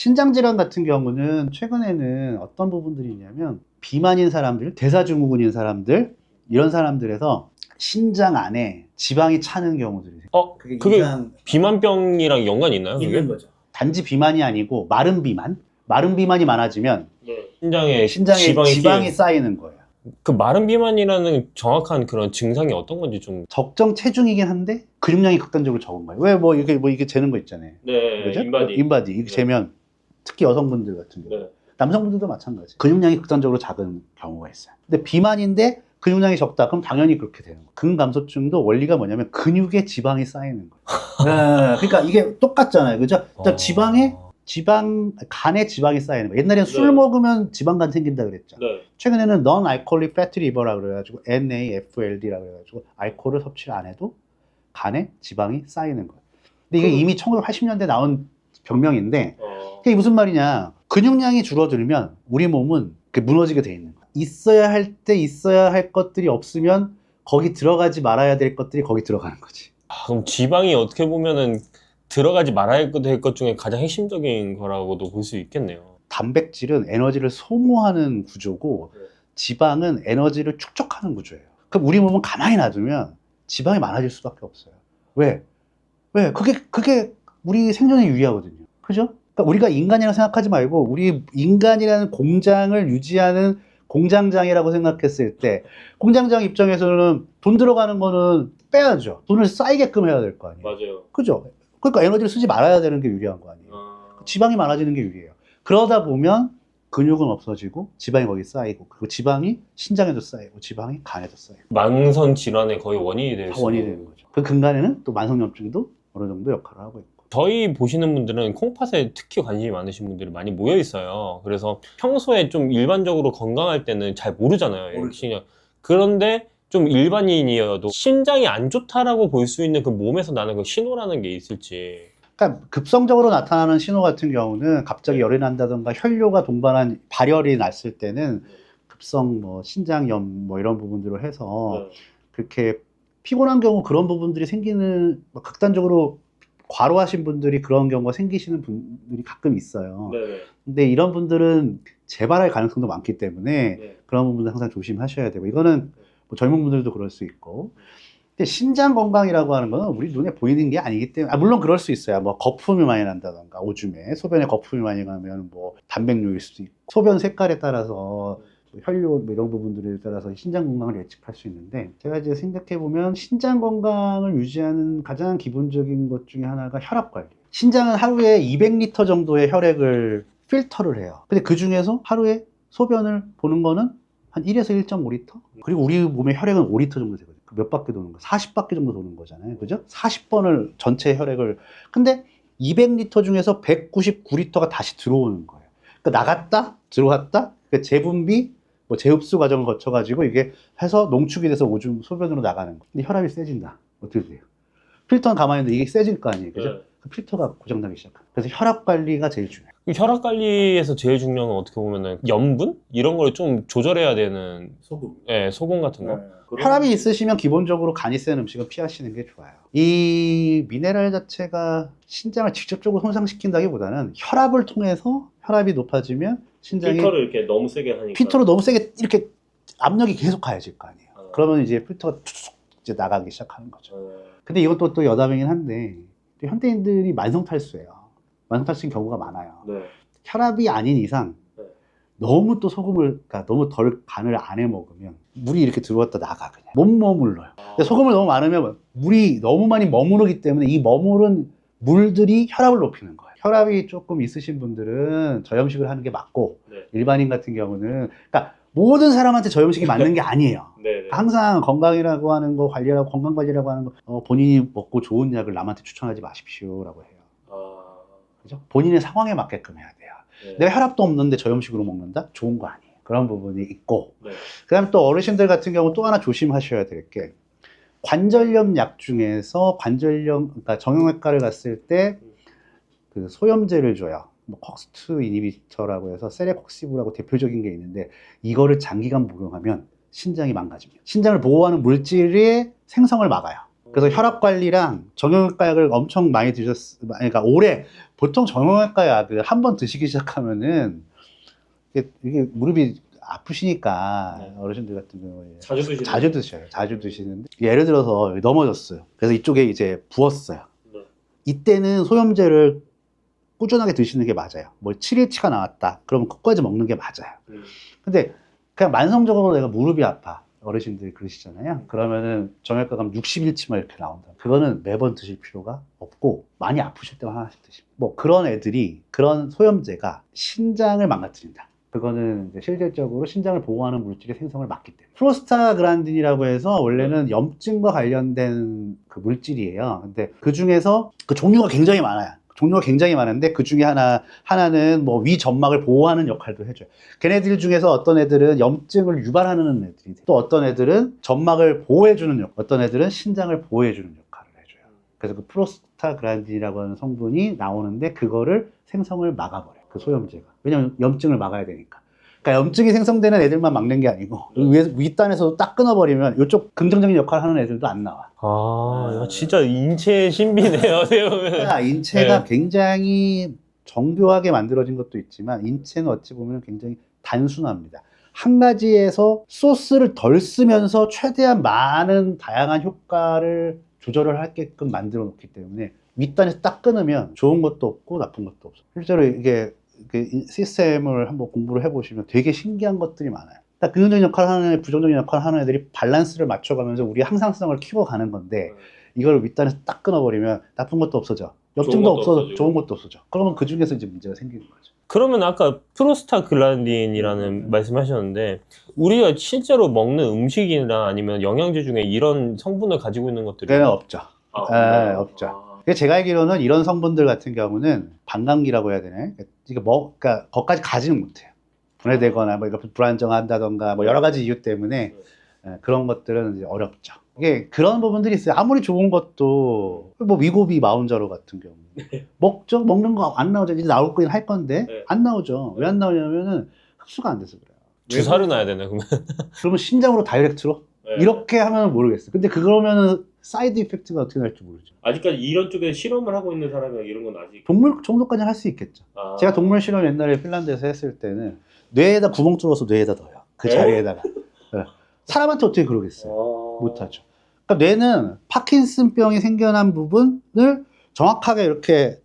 신장 질환 같은 경우는 최근에는 어떤 부분들이 있냐면 비만인 사람들, 대사증후군인 사람들 이런 사람들에서 신장 안에 지방이 차는 경우들이 생겨요. 그게 비만병이랑 연관이 있나요? 있는 거죠. 단지 비만이 아니고 마른 비만? 마른 비만이 많아지면 신장에 지방이 쌓이는 거예요. 그 마른 비만이라는 정확한 그런 증상이 어떤 건지 좀. 적정 체중이긴 한데 근육량이 극단적으로 적은 거예요. 왜 이게 재는 거 있잖아요. 네, 그죠? 인바디. 인바디 이게 재면 특히 여성분들 같은 경우, 남성분들도 마찬가지. 근육량이 극단적으로 작은 경우가 있어요. 근데 비만인데 근육량이 적다. 그럼 당연히 그렇게 되는 거예요. 근감소증도 원리가 뭐냐면 근육에 지방이 쌓이는 거예요. 그러니까 이게 똑같잖아요. 그죠? 간에 지방이 쌓이는 거예요. 옛날엔 술 먹으면 지방간 생긴다 그랬죠. 최근에는 non-alcoholic fatty liver라고 그래가지고 NAFLD라고 그래가지고 알코올을 섭취를 안 해도 간에 지방이 쌓이는 거예요. 근데 이게 이미 1980년대 나온 병명인데 그게 무슨 말이냐. 근육량이 줄어들면 우리 몸은 무너지게 돼 있는 거예요. 있어야 할 때 있어야 할 것들이 없으면 거기 들어가지 말아야 될 것들이 거기 들어가는 거지. 그럼 지방이 어떻게 보면은 들어가지 말아야 될 것 중에 가장 핵심적인 거라고도 볼 수 있겠네요. 단백질은 에너지를 소모하는 구조고 지방은 에너지를 축적하는 구조예요. 그럼 우리 몸은 가만히 놔두면 지방이 많아질 수밖에 없어요. 왜? 그게 우리 생존에 유리하거든요. 그죠? 그러니까 우리가 인간이라고 생각하지 말고 우리 인간이라는 공장을 유지하는 공장장이라고 생각했을 때 공장장 입장에서는 돈 들어가는 거는 빼야죠. 돈을 쌓이게끔 해야 될 거 아니에요. 맞아요. 그죠? 그러니까 에너지를 쓰지 말아야 되는 게 유리한 거 아니에요. 지방이 많아지는 게 유리해요. 그러다 보면 근육은 없어지고 지방이 거기 쌓이고 그리고 지방이 신장에도 쌓이고 지방이 간에도 쌓이고 만성 질환의 거의 원인이 될 수 원인이 되는 거죠. 그 근간에는 또 만성염증도 어느 정도 역할을 하고 있고. 저희 보시는 분들은 콩팥에 특히 관심이 많으신 분들이 많이 모여 있어요. 그래서 평소에 좀 일반적으로 건강할 때는 잘 모르잖아요. 그런데 좀 일반인이어도 심장이 안 좋다라고 볼 수 있는 그 몸에서 나는 그 신호라는 게 있을지. 그러니까 급성적으로 나타나는 신호 같은 경우는 갑자기 열이 난다던가 혈뇨가 동반한 발열이 났을 때는 급성 신장염 이런 부분들로 해서 그렇게 피곤한 경우 그런 부분들이 생기는 극단적으로 과로하신 분들이 그런 경우가 생기시는 분들이 가끔 있어요. 근데 이런 분들은 재발할 가능성도 많기 때문에 그런 부분들 항상 조심하셔야 되고 이거는 젊은 분들도 그럴 수 있고. 근데 신장 건강이라고 하는 거는 우리 눈에 보이는 게 아니기 때문에 물론 그럴 수 있어요. 거품이 많이 난다던가 오줌에 소변에 거품이 많이 가면 단백뇨일 수도 있고 소변 색깔에 따라서 혈뇨 이런 부분들에 따라서 신장 건강을 예측할 수 있는데 제가 이제 생각해 보면 신장 건강을 유지하는 가장 기본적인 것 중에 하나가 혈압 관리. 신장은 하루에 200리터 정도의 혈액을 필터를 해요. 근데 그 중에서 하루에 소변을 보는 거는 한 1에서 1.5리터? 그리고 우리 몸의 혈액은 5리터 정도 되거든요. 몇 바퀴 도는 거? 40바퀴 정도 도는 거잖아요. 그죠? 40번을 전체 혈액을. 근데 200리터 중에서 199리터가 다시 들어오는 거예요. 그러니까 나갔다, 들어왔다, 그러니까 재분비, 재흡수 과정을 거쳐가지고 이게 해서 농축이 돼서 오줌, 소변으로 나가는 거예요. 근데 혈압이 세진다. 어떻게 돼요? 필터는 가만히 있는데 이게 세질 거 아니에요. 그죠? 그 필터가 고장나기 시작합니다. 그래서 혈압 관리가 제일 중요해요. 혈압 관리에서 제일 중요한 건 어떻게 보면은 염분? 이런 걸 좀 조절해야 되는 소금. 네, 소금 같은 거. 혈압이 있으시면 기본적으로 간이 센 음식은 피하시는 게 좋아요. 이 미네랄 자체가 신장을 직접적으로 손상시킨다기보다는 혈압을 통해서 혈압이 높아지면 신장이 필터를 이렇게 너무 세게 하니까 필터로 너무 세게 이렇게 압력이 계속 가해질 거 아니에요. 그러면 이제 필터가 툭 이제 나가기 시작하는 거죠. 근데 이것도 또 여담이긴 한데 현대인들이 만성탈수예요. 만성탈수인 경우가 많아요. 혈압이 아닌 이상 너무 또 소금을, 그러니까 너무 덜 간을 안 해 먹으면 물이 이렇게 들어왔다 나가 그냥 못 머물러요. 근데 소금을 너무 많으면 물이 너무 많이 머무르기 때문에 이 머무른 물들이 혈압을 높이는 거예요. 혈압이 조금 있으신 분들은 저염식을 하는 게 맞고 일반인 같은 경우는 그러니까 모든 사람한테 저염식이 맞는 게 아니에요. 항상 건강이라고 하는 거 관리라고 건강 관리라고 하는 거 본인이 먹고 좋은 약을 남한테 추천하지 마십시오라고 해요. 그죠? 본인의 상황에 맞게끔 해야 돼요. 내가 혈압도 없는데 저염식으로 먹는다? 좋은 거 아니에요. 그런 부분이 있고 그 다음에 또 어르신들 같은 경우 또 하나 조심하셔야 될 게 관절염 약 중에서 그러니까 정형외과를 갔을 때 그 소염제를 줘요. 콕스트 이니비터라고 해서 세레콕시브라고 대표적인 게 있는데 이거를 장기간 복용하면 신장이 망가집니다. 신장을 보호하는 물질의 생성을 막아요. 그래서 혈압 관리랑 정형외과 약을 엄청 많이 그러니까 올해 보통 정형외과 약을 한 번 드시기 시작하면은 이게 무릎이 아프시니까 네. 어르신들 같은 경우에 자주 드시는 자주 드셔요. 자주 드시는데 예를 들어서 넘어졌어요. 그래서 이쪽에 이제 부었어요. 네. 이때는 소염제를 꾸준하게 드시는 게 맞아요. 뭐 7일치가 나왔다. 그러면 끝까지 먹는 게 맞아요. 근데 그냥 만성적으로 내가 무릎이 아파. 어르신들이 그러시잖아요. 그러면은 정형외과 가면 60일치만 이렇게 나온다. 그거는 매번 드실 필요가 없고 많이 아프실 때만 하나씩 드시고 뭐 그런 애들이 그런 소염제가 신장을 망가뜨린다. 그거는 이제 실질적으로 신장을 보호하는 물질의 생성을 막기 때문에 프로스타그란딘이라고 해서 원래는 염증과 관련된 그 물질이에요. 근데 그 중에서 그 종류가 굉장히 많아요. 종류가 굉장히 많은데 그 중에 하나는 뭐 위 점막을 보호하는 역할도 해줘요. 걔네들 중에서 어떤 애들은 염증을 유발하는 애들이 또 어떤 애들은 점막을 보호해주는 역할, 어떤 애들은 신장을 보호해주는 역할을 해줘요. 그래서 그 프로스타그란딘이라고 하는 성분이 나오는데 그거를 생성을 막아버려요. 그 소염제가. 왜냐면 염증을 막아야 되니까. 그러니까 염증이 생성되는 애들만 막는 게 아니고 윗단에서도 딱 끊어버리면 이쪽 긍정적인 역할을 하는 애들도 안 나와. 아, 진짜 인체의 신비네요. 어떻게 보면. 그러니까 인체가 네. 굉장히 정교하게 만들어진 것도 있지만 인체는 어찌 보면 굉장히 단순합니다. 한 가지에서 소스를 덜 쓰면서 최대한 많은 다양한 효과를 조절을 하게끔 만들어 놓기 때문에 윗단에서 딱 끊으면 좋은 것도 없고 나쁜 것도 없어. 실제로 이게 시스템을 한번 공부를 해보시면 되게 신기한 것들이 많아요. 그러니까 긍정적인 역할을 하는 애, 부정적인 역할을 하는 애들이 밸런스를 맞춰가면서 우리의 항상성을 키워가는 건데 이걸 윗단에서 딱 끊어버리면 나쁜 것도 없어져. 염증도 없어져. 좋은 것도 없어져. 그러면 그 중에서 이제 문제가 생기는 거죠. 그러면 아까 프로스타글란딘이라는 말씀하셨는데 우리가 실제로 먹는 음식이나 아니면 영양제 중에 이런 성분을 가지고 있는 것들이 그게는 없죠. 아, 없죠. 제가 알기로는 이런 성분들 같은 경우는 반감기라고 해야 되나요? 그러니까 거기까지 가지는 못해요. 분해되거나 뭐 이거 불안정한다던가 뭐 여러 가지 이유 때문에 그런 것들은 이제 어렵죠. 이게 그런 부분들이 있어요. 아무리 좋은 것도 뭐 위고비 마운자로 같은 경우 먹는 거 안 나오죠. 이제 나올 거긴 할 건데 안 나오죠. 왜 안 나오냐면은 흡수가 안 돼서 그래요. 주사를 놔야 되나 그러면? 그러면 신장으로 다이렉트로 이렇게 하면 모르겠어요. 근데 그러면은 사이드 이펙트가 어떻게 날지 모르죠. 아직까지 이런 쪽에 실험을 하고 있는 사람이 이런 건 아직 동물 정도까지 할 수 있겠죠. 아. 제가 동물 실험 옛날에 핀란드에서 했을 때는 뇌에다 구멍 뚫어서 뇌에다 넣어요. 그 네? 자리에다가. 네. 사람한테 어떻게 그러겠어요? 아. 못하죠. 그러니까 뇌는 파킨슨병이 생겨난 부분을 정확하게 이렇게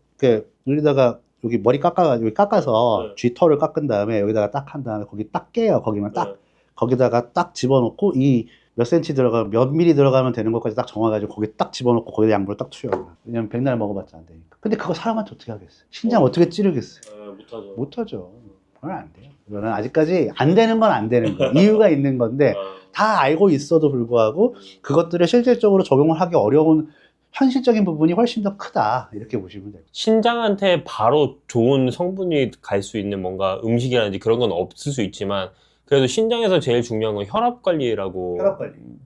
여기다가 여기 머리 깎아서 네. 쥐털을 깎은 다음에 여기다가 딱 한 다음에 거기 딱 깨요. 거기만 딱 네. 거기다가 딱 집어넣고 이 몇 센치 들어가면 몇 미리 들어가면 되는 것까지 딱 정해가지고 거기 딱 집어넣고 거기다 양분을 딱 투여해요. 왜냐면 백날 먹어봤자 안 되니까. 근데 그거 사람한테 어떻게 하겠어요? 신장 어떻게 찌르겠어요? 못하죠. 못하죠. 그건 안 돼요. 그거는 아직까지 안 되는 건 안 되는 거예요. 이유가 있는 건데 다 알고 있어도 불구하고 그것들을 실질적으로 적용을 하기 어려운 현실적인 부분이 훨씬 더 크다 이렇게 보시면 돼요. 신장한테 바로 좋은 성분이 갈 수 있는 뭔가 음식이라든지 그런 건 없을 수 있지만 그래도 신장에서 제일 중요한 건 혈압 관리라고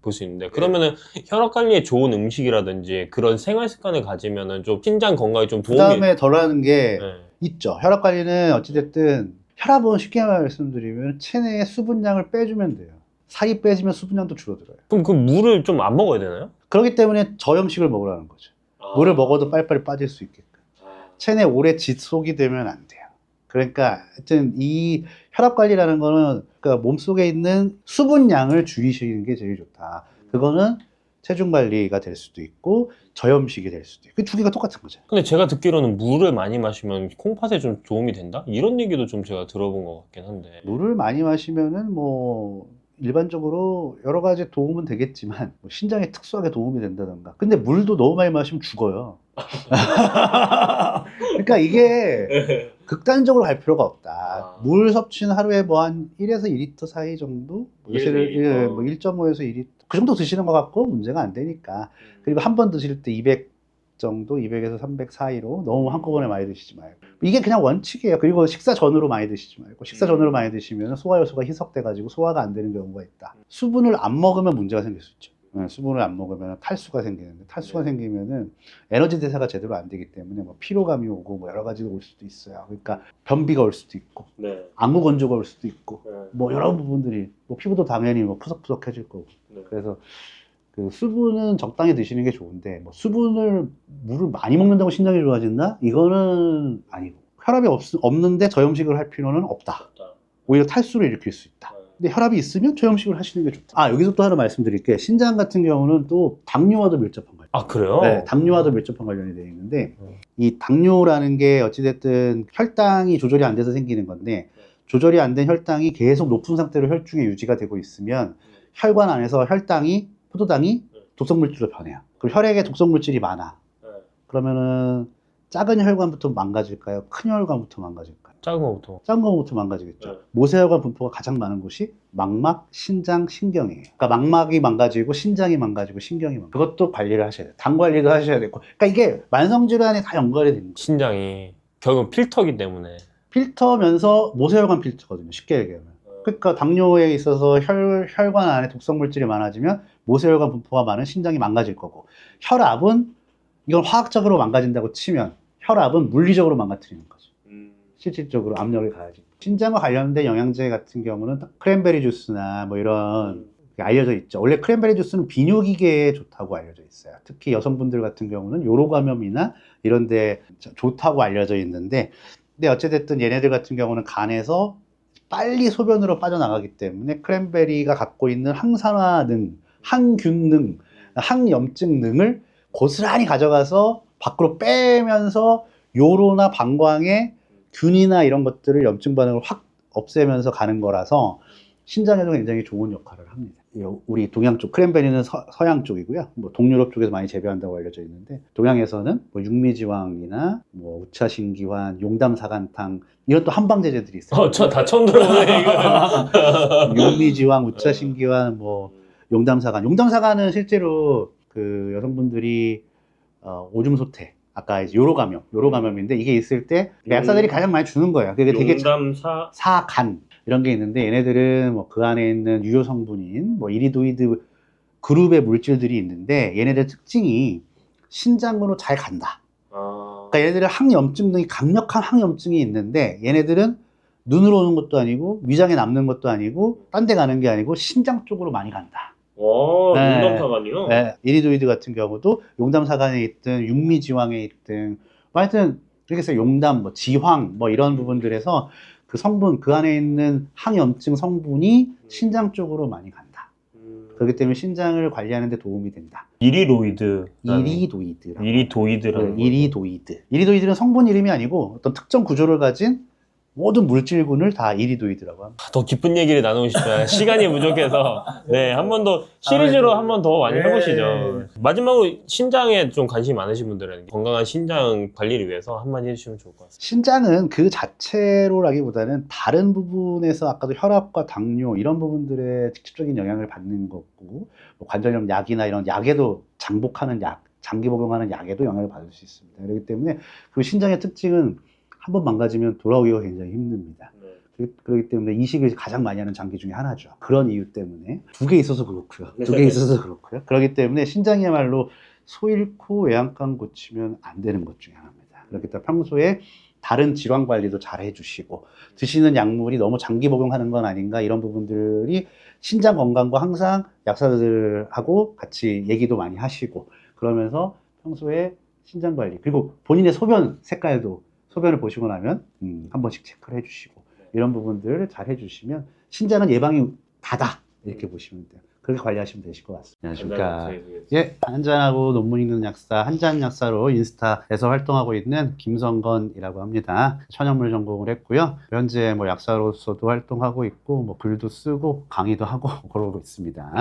볼 수 있는데 그러면은 혈압 관리에 좋은 음식이라든지 그런 생활 습관을 가지면은 좀 신장 건강에 좀 그 도움이 다음에 덜하는 게 네. 있죠. 혈압 관리는 어찌됐든 혈압은 쉽게 말씀드리면 체내의 수분량을 빼주면 돼요. 살이 빼지면 수분량도 줄어들어요. 그럼 그 물을 좀 안 먹어야 되나요? 그렇기 때문에 저염식을 먹으라는 거죠. 물을 먹어도 빨리빨리 빠질 수 있게끔. 체내 오래 지속이 되면 안 돼요. 그러니까 하여튼 이 혈압 관리라는 거는 그러니까 몸속에 있는 수분량을 줄이시는 게 제일 좋다. 그거는 체중 관리가 될 수도 있고 저염식이 될 수도 있고 그 두 개가 똑같은 거죠. 근데 제가 듣기로는 물을 많이 마시면 콩팥에 좀 도움이 된다? 이런 얘기도 좀 제가 들어본 것 같긴 한데 물을 많이 마시면은 뭐 일반적으로 여러 가지 도움은 되겠지만 뭐 신장에 특수하게 도움이 된다던가. 근데 물도 너무 많이 마시면 죽어요. 그러니까 이게 극단적으로 갈 필요가 없다. 물 섭취는 하루에 뭐 한 1에서 2리터 사이 정도? 뭐 1.5에서 2리터. 그 정도 드시는 것 같고 문제가 안 되니까. 그리고 한 번 드실 때 200 정도, 200에서 300 사이로 너무 한꺼번에 많이 드시지 말고. 이게 그냥 원칙이에요. 그리고 식사 전으로 많이 드시지 말고. 식사 전으로 많이 드시면 소화 요소가 희석돼가지고 소화가 안 되는 경우가 있다. 수분을 안 먹으면 문제가 생길 수 있죠. 수분을 안 먹으면 탈수가 생기는데 탈수가 생기면은 에너지 대사가 제대로 안 되기 때문에 뭐 피로감이 오고 뭐 여러 가지가 올 수도 있어요. 그러니까 변비가 올 수도 있고 안구 건조가 올 수도 있고 뭐 여러 부분들이 뭐 피부도 당연히 뭐 푸석푸석해질 거고 그래서 그 수분은 적당히 드시는 게 좋은데 뭐 물을 많이 먹는다고 신장이 좋아진다? 이거는 아니고 혈압이 없는데 저염식을 할 필요는 없다. 오히려 탈수를 일으킬 수 있다. 근데 혈압이 있으면 저염식을 하시는 게 좋다. 아, 여기서 또 하나 말씀드릴게요. 신장 같은 경우는 또 당뇨와도 밀접한 관련. 아, 그래요? 네, 당뇨와도 밀접한 관련이 되어 있는데 이 당뇨라는 게 어찌됐든 혈당이 조절이 안 돼서 생기는 건데 조절이 안 된 혈당이 계속 높은 상태로 혈중에 유지가 되고 있으면 혈관 안에서 포도당이 독성물질로 변해요. 그럼 혈액에 독성물질이 많아. 그러면은 작은 혈관부터 망가질까요? 큰 혈관부터 망가질까요? 작은 거부터. 작은 거부터 망가지겠죠. 네. 모세혈관 분포가 가장 많은 곳이 망막, 신장, 신경이에요. 그러니까 망막이 망가지고 신장이 망가지고 신경이 망가지고 그것도 관리를 하셔야 돼요. 당 관리도 하셔야 되고. 그러니까 이게 만성질환에 다 연관이 되는 거예요. 신장이 결국 필터기 때문에. 필터면서 모세혈관 필터거든요. 쉽게 얘기하면. 그러니까 당뇨에 있어서 혈관 안에 독성물질이 많아지면 모세혈관 분포가 많은 신장이 망가질 거고 혈압은 이건 화학적으로 망가진다고 치면 혈압은 물리적으로 망가뜨리는 거죠. 실질적으로 압력을 가야지. 신장과 관련된 영양제 같은 경우는 크랜베리 주스나 뭐 이런 게 알려져 있죠. 원래 크랜베리 주스는 비뇨기계에 좋다고 알려져 있어요. 특히 여성분들 같은 경우는 요로 감염이나 이런 데 좋다고 알려져 있는데 근데 어찌됐든 얘네들 같은 경우는 간에서 빨리 소변으로 빠져나가기 때문에 크랜베리가 갖고 있는 항산화능, 항균능, 항염증능을 고스란히 가져가서 밖으로 빼면서 요로나 방광에 균이나 이런 것들을 염증 반응을 확 없애면서 가는 거라서 신장에도 굉장히 좋은 역할을 합니다. 우리 동양 쪽, 크랜베리는 서양 쪽이고요. 뭐 동유럽 쪽에서 많이 재배한다고 알려져 있는데 동양에서는 뭐 육미지왕이나 뭐 우차신기환, 용담사간탕 이런 또 한방제제들이 있어요. 저 다 처음 들어보네, 이거. 육미지왕, 우차신기환, 뭐 용담사간. 실제로 그 여성분들이 오줌 소태, 아까 이제 요로감염인데 이게 있을 때 약사들이 가장 많이 주는 거예요. 그게 되게 사간 이런 게 있는데 얘네들은 뭐 그 안에 있는 유효 성분인 뭐 이리도이드 그룹의 물질들이 있는데 얘네들 특징이 신장으로 잘 간다. 그러니까 얘네들은 항염증등이 강력한 항염증이 있는데 얘네들은 눈으로 오는 것도 아니고 위장에 남는 것도 아니고 딴 데 가는 게 아니고 신장 쪽으로 많이 간다. 와, 용담사간이요? 네, 이리도이드 같은 경우도 용담사간에 있든 육미지황에 있든 뭐 하여튼 이렇게 해서 용담, 뭐 지황 뭐 이런 부분들에서 그 성분, 그 안에 있는 항염증 성분이 신장 쪽으로 많이 간다. 그렇기 때문에 신장을 관리하는 데 도움이 된다. 이리로이드. 이리도이드는 성분 이름이 아니고 어떤 특정 구조를 가진 모든 물질군을 다 이리도이드라고 합니다. 더 깊은 얘기를 나누고 싶어요. 시간이 부족해서. 네, 한 번 더 시리즈로 한 번 더 많이 해보시죠. 마지막으로 신장에 좀 관심이 많으신 분들은 건강한 신장 관리를 위해서 한마디 해주시면 좋을 것 같습니다. 신장은 그 자체로라기보다는 다른 부분에서 아까도 혈압과 당뇨 이런 부분들의 직접적인 영향을 받는 거고 뭐 관절염 약이나 이런 약에도 장복하는 약, 장기 복용하는 약에도 영향을 받을 수 있습니다. 그렇기 때문에 그 신장의 특징은 한번 망가지면 돌아오기가 굉장히 힘듭니다. 그렇기 때문에 이식을 가장 많이 하는 장기 중에 하나죠. 그런 이유 때문에 두 개 있어서 그렇고요. 그렇기 때문에 신장이야말로 소 잃고 외양간 고치면 안 되는 것 중에 하나입니다. 그렇기 때문에 평소에 다른 질환 관리도 잘 해주시고 드시는 약물이 너무 장기 복용하는 건 아닌가 이런 부분들이 신장 건강과 항상 약사들하고 같이 얘기도 많이 하시고 그러면서 평소에 신장 관리 그리고 본인의 소변 색깔도 소변을 보시고 나면 한 번씩 체크를 해주시고 이런 부분들을 잘 해주시면 신장은 예방이 다다 이렇게 보시면 돼요. 그렇게 관리하시면 되실 것 같습니다. 안녕하십니까. 예, 한잔하고 논문 읽는 약사, 한잔 약사로 인스타에서 활동하고 있는 김성건이라고 합니다. 천연물 전공을 했고요. 현재 뭐 약사로서도 활동하고 있고, 뭐 글도 쓰고 강의도 하고 그러고 있습니다.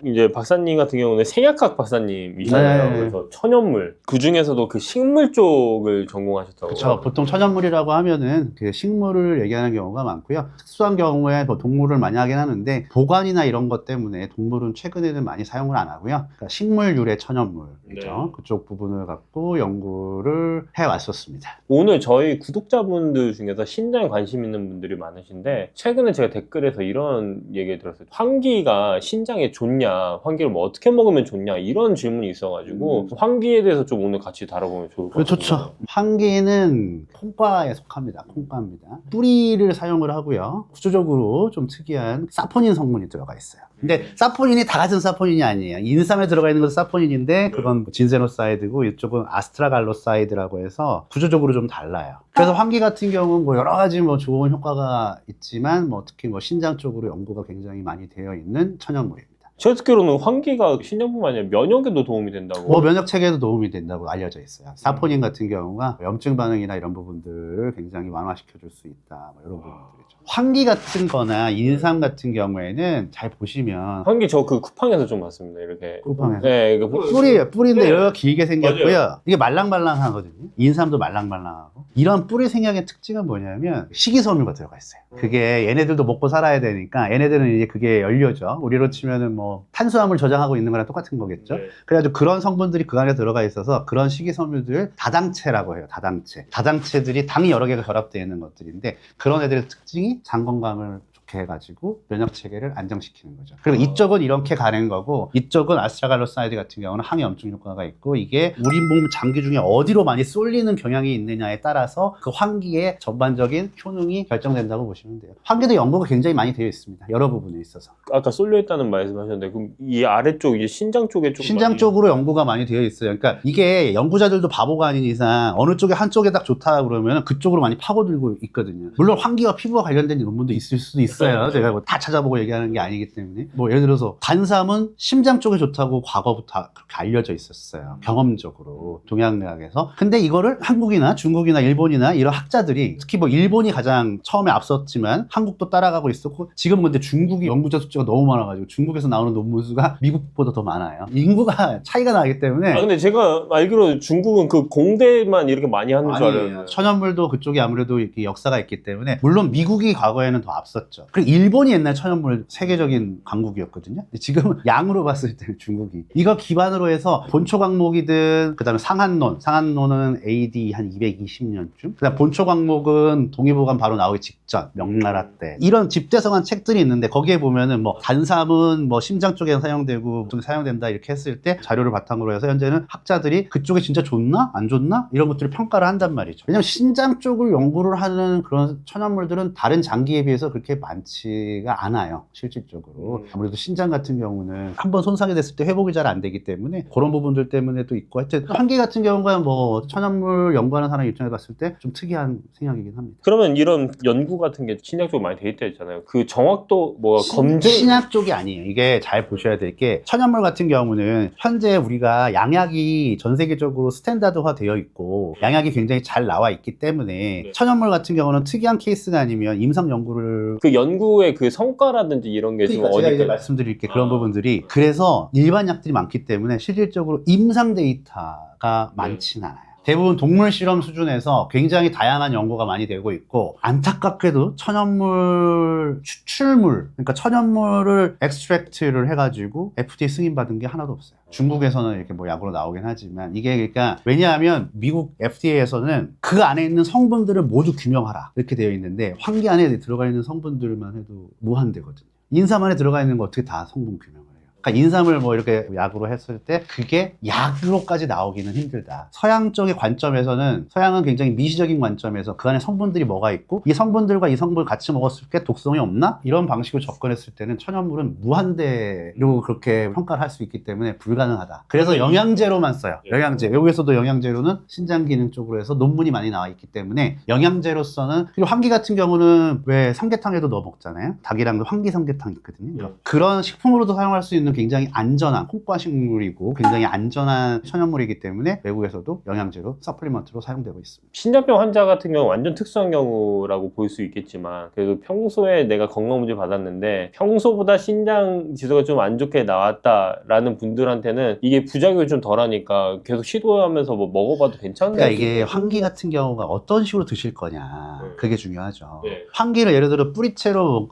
이제 박사님 같은 경우는 생약학 박사님이시잖아요. 네. 그래서 천연물 그 중에서도 그 식물 쪽을 전공하셨다고. 그렇죠. 보통 천연물이라고 하면은 그 식물을 얘기하는 경우가 많고요. 특수한 경우에 뭐 동물을 많이 하긴 하는데 보관이나 이런 것 때문에 동물은 최근에는 많이 사용을 안 하고요. 그러니까 식물 유래 천연물이죠. 네. 그쪽 부분을 갖고 연구를 해왔었습니다. 오늘 저희 구독자분들 중에서 신장에 관심 있는 분들이 많으신데 최근에 제가 댓글에서 이런 얘기 들었어요. 환기가 신장에 좋냐, 환기를 뭐 어떻게 먹으면 좋냐 이런 질문이 있어가지고 환기에 대해서 좀 오늘 같이 다뤄보면 좋을 것 같아요. 좋죠. 환기는 콩과에 속합니다. 콩과입니다. 뿌리를 사용을 하고요. 구조적으로 좀 특이한 사포닌 성분이 들어가 있어요. 근데 사포닌이 다 같은 사포닌이 아니에요. 인삼에 들어가 있는 것은 사포닌인데 그건 진세노사이드고 이쪽은 아스트라갈로사이드라고 해서 구조적으로 좀 달라요. 그래서 환기 같은 경우는 뭐 여러 가지 뭐 좋은 효과가 있지만 뭐 특히 뭐 신장 쪽으로 연구가 굉장히 많이 되어 있는 천연물입니다. 제가 듣기로는 환기가 신장뿐만 아니라 면역에도 도움이 된다고. 뭐 면역 체계에도 도움이 된다고 알려져 있어요. 사포닌 같은 경우가 염증 반응이나 이런 부분들을 굉장히 완화시켜 줄 수 있다. 뭐 이런 부분들이죠. 환기 같은 거나 인삼 같은 경우에는 잘 보시면 환기 저 그 쿠팡에서 좀 봤습니다. 이렇게. 쿠팡에서? 네, 이거 뿌리예요. 뿌리인데 네. 이렇게 길게 생겼고요. 맞아요. 이게 말랑말랑하거든요. 인삼도 말랑말랑하고. 이런 뿌리 생각의 특징은 뭐냐면 식이섬유가 들어가 있어요. 그게 얘네들도 먹고 살아야 되니까 얘네들은 이제 그게 연료죠. 우리로 치면은 뭐 탄수화물 저장하고 있는 거랑 똑같은 거겠죠. 네. 그래가지고 그런 성분들이 그 안에 들어가 있어서 그런 식이섬유들 다당체라고 해요. 다당체. 다당체들이 당이 여러 개가 결합되어 있는 것들인데 그런 애들의 특징이 장 건강을 좋게 해가지고 면역 체계를 안정시키는 거죠. 그리고 이쪽은 이렇게 가는 거고 이쪽은 아스트라갈로사이드 같은 경우는 항염증 효과가 있고 이게 우리 몸 장기 중에 어디로 많이 쏠리는 경향이 있느냐에 따라서 그 환기의 전반적인 효능이 결정된다고 보시면 돼요. 환기도 연구가 굉장히 많이 되어 있습니다. 여러 부분에 있어서. 아까 쏠려 있다는 말씀하셨는데 그럼 이 아래쪽 이제 신장 쪽에 좀 신장 많이- 쪽으로 연구가 많이 되어 있어요. 그러니까 이게 연구자들도 바보가 아닌 이상 어느 쪽에 한쪽에 딱 좋다 그러면 그쪽으로 많이 파고들고 있거든요. 물론 환기와 피부와 관련된 논문도 있을 수도 있어요. 제가 뭐 다 찾아보고 얘기하는 게 아니기 때문에. 뭐 예를 들어서 간삼은 심장 쪽에 좋다고 과거부터 그렇게 알려져 있었어요. 경험적으로 동양의학에서. 근데 이거를 한국이나 중국이나 일본이나 이런 학자들이 특히 뭐 일본이 가장 처음에 앞섰지만 한국도 따라가고 있었고 지금은 근데 중국이 연구자 숫자가 너무 많아가지고 중국에서 나오는 논문 수가 미국보다 더 많아요. 인구가 차이가 나기 때문에 아 근데 제가 알기로 중국은 그 공대만 이렇게 많이 하는 줄 아니에요. 알았는데 천연물도 그쪽이 아무래도 이렇게 역사가 있기 때문에 물론 미국이 과거에는 더 앞섰죠. 그리고 일본이 옛날 천연물 세계적인 강국이었거든요. 근데 지금은 양으로 봤을 때는 중국이 이거 기반으로 해서 본초 광목이든 그다음에 상한론은 AD 한 220년쯤 그다음 본초 광목은 동의보감 바로 나오기 직전 명나라 때 이런 집대성한 책들이 있는데 거기에 보면은 뭐 단삼은 뭐 심장 쪽에 사용되고 좀 사용된다 이렇게 했을 때 자료를 바탕으로 해서 현재는 학자들이 그쪽에 진짜 좋나 안 좋나 이런 것들을 평가를 한단 말이죠. 왜냐면 신장 쪽을 연구를 하는 그런 천연물들은 다른 장기에 비해서 그렇게 많지가 않아요. 실질적으로. 아무래도 신장 같은 경우는 한번 손상이 됐을 때 회복이 잘 안 되기 때문에 그런 부분들 때문에도 있고 하여튼 환기 같은 경우가 뭐 천연물 연구하는 사람 입장에 봤을 때 좀 특이한 생각이긴 합니다. 그러면 이런 연구 같은 게 신약 쪽으로 많이 돼 있다 했잖아요. 그 정확도 뭐 검증 신약 쪽이 아니에요. 이게 잘 보셔야 될 게 천연물 같은 경우는 현재 우리가 양약이 전 세계적으로 스탠다드화 되어 있고 양약이 굉장히 잘 나와 있기 때문에 네. 천연물 같은 경우는 특이한 케이스가 아니면 임상 연구를 그 연구의 그 성과라든지 이런 게 지금 그러니까 제가 이제 어디까지 말씀드릴게 그런 부분들이 그래서 일반 약들이 많기 때문에 실질적으로 임상 데이터가 많진 않아요. 대부분 동물 실험 수준에서 굉장히 다양한 연구가 많이 되고 있고 안타깝게도 천연물 추출물 그러니까 천연물을 엑스트랙트를 해가지고 FDA 승인받은 게 하나도 없어요. 중국에서는 이렇게 뭐 약으로 나오긴 하지만 이게 그러니까 왜냐하면 미국 FDA에서는 그 안에 있는 성분들을 모두 규명하라 이렇게 되어 있는데 환기 안에 들어가 있는 성분들만 해도 무한대거든요. 인삼 안에 들어가 있는 거 어떻게 다 성분 규명을 해요? 그러니까 인삼을 뭐 이렇게 약으로 했을 때 그게 약으로까지 나오기는 힘들다. 서양 쪽의 관점에서는 서양은 굉장히 미시적인 관점에서 그 안에 성분들이 뭐가 있고 이 성분들과 이 성분을 같이 먹었을 때 독성이 없나? 이런 방식으로 접근했을 때는 천연물은 무한대로 그렇게 평가를 할 수 있기 때문에 불가능하다. 그래서 영양제로만 써요. 영양제. 여기에서도 영양제로는 신장 기능 쪽으로 해서 논문이 많이 나와 있기 때문에 영양제로서는 그리고 환기 같은 경우는 왜 삼계탕에도 넣어 먹잖아요. 닭이랑도 환기 삼계탕 있거든요. 그러니까 그런 식품으로도 사용할 수 있는 굉장히 안전한 콩과식물이고 굉장히 안전한 천연물이기 때문에 외국에서도 영양제로 서플리먼트로 사용되고 있습니다. 신장병 환자 같은 경우 완전 특수한 경우라고 볼 수 있겠지만 그래도 평소에 내가 건강 문제 받았는데 평소보다 신장 지수가 좀 안 좋게 나왔다라는 분들한테는 이게 부작용이 좀 덜하니까 계속 시도하면서 뭐 먹어봐도 괜찮은 그러니까 이게 환기 같은 경우가 어떤 식으로 드실 거냐 그게 중요하죠. 네. 환기를 예를 들어 뿌리채로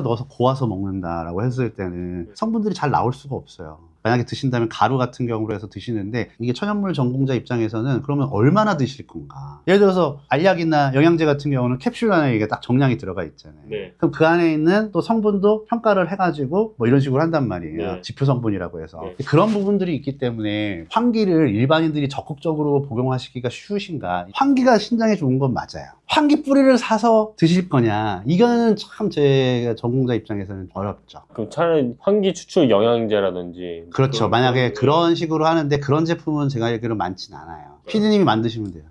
넣어서 고아서 먹는다라고 했을 때는 성분들이 잘 나올 수가 없어요. 만약에 드신다면 가루 같은 경우로 해서 드시는데 이게 천연물 전공자 입장에서는 그러면 얼마나 드실 건가? 예를 들어서 알약이나 영양제 같은 경우는 캡슐 안에 이게 딱 정량이 들어가 있잖아요. 네. 그럼 그 안에 있는 또 성분도 평가를 해가지고 뭐 이런 식으로 한단 말이에요. 네. 지표 성분이라고 해서. 네. 그런 부분들이 있기 때문에 환기를 일반인들이 적극적으로 복용하시기가 쉬우신가? 환기가 신장에 좋은 건 맞아요. 환기 뿌리를 사서 드실 거냐? 이거는 참 제가 전공자 입장에서는 어렵죠. 그럼 차라리 환기 추출 영양제라든지. 그렇죠. 만약에 그런 식으로 하는데 그런 제품은 제가 알기로 많진 않아요. 피디님이 만드시면 돼요.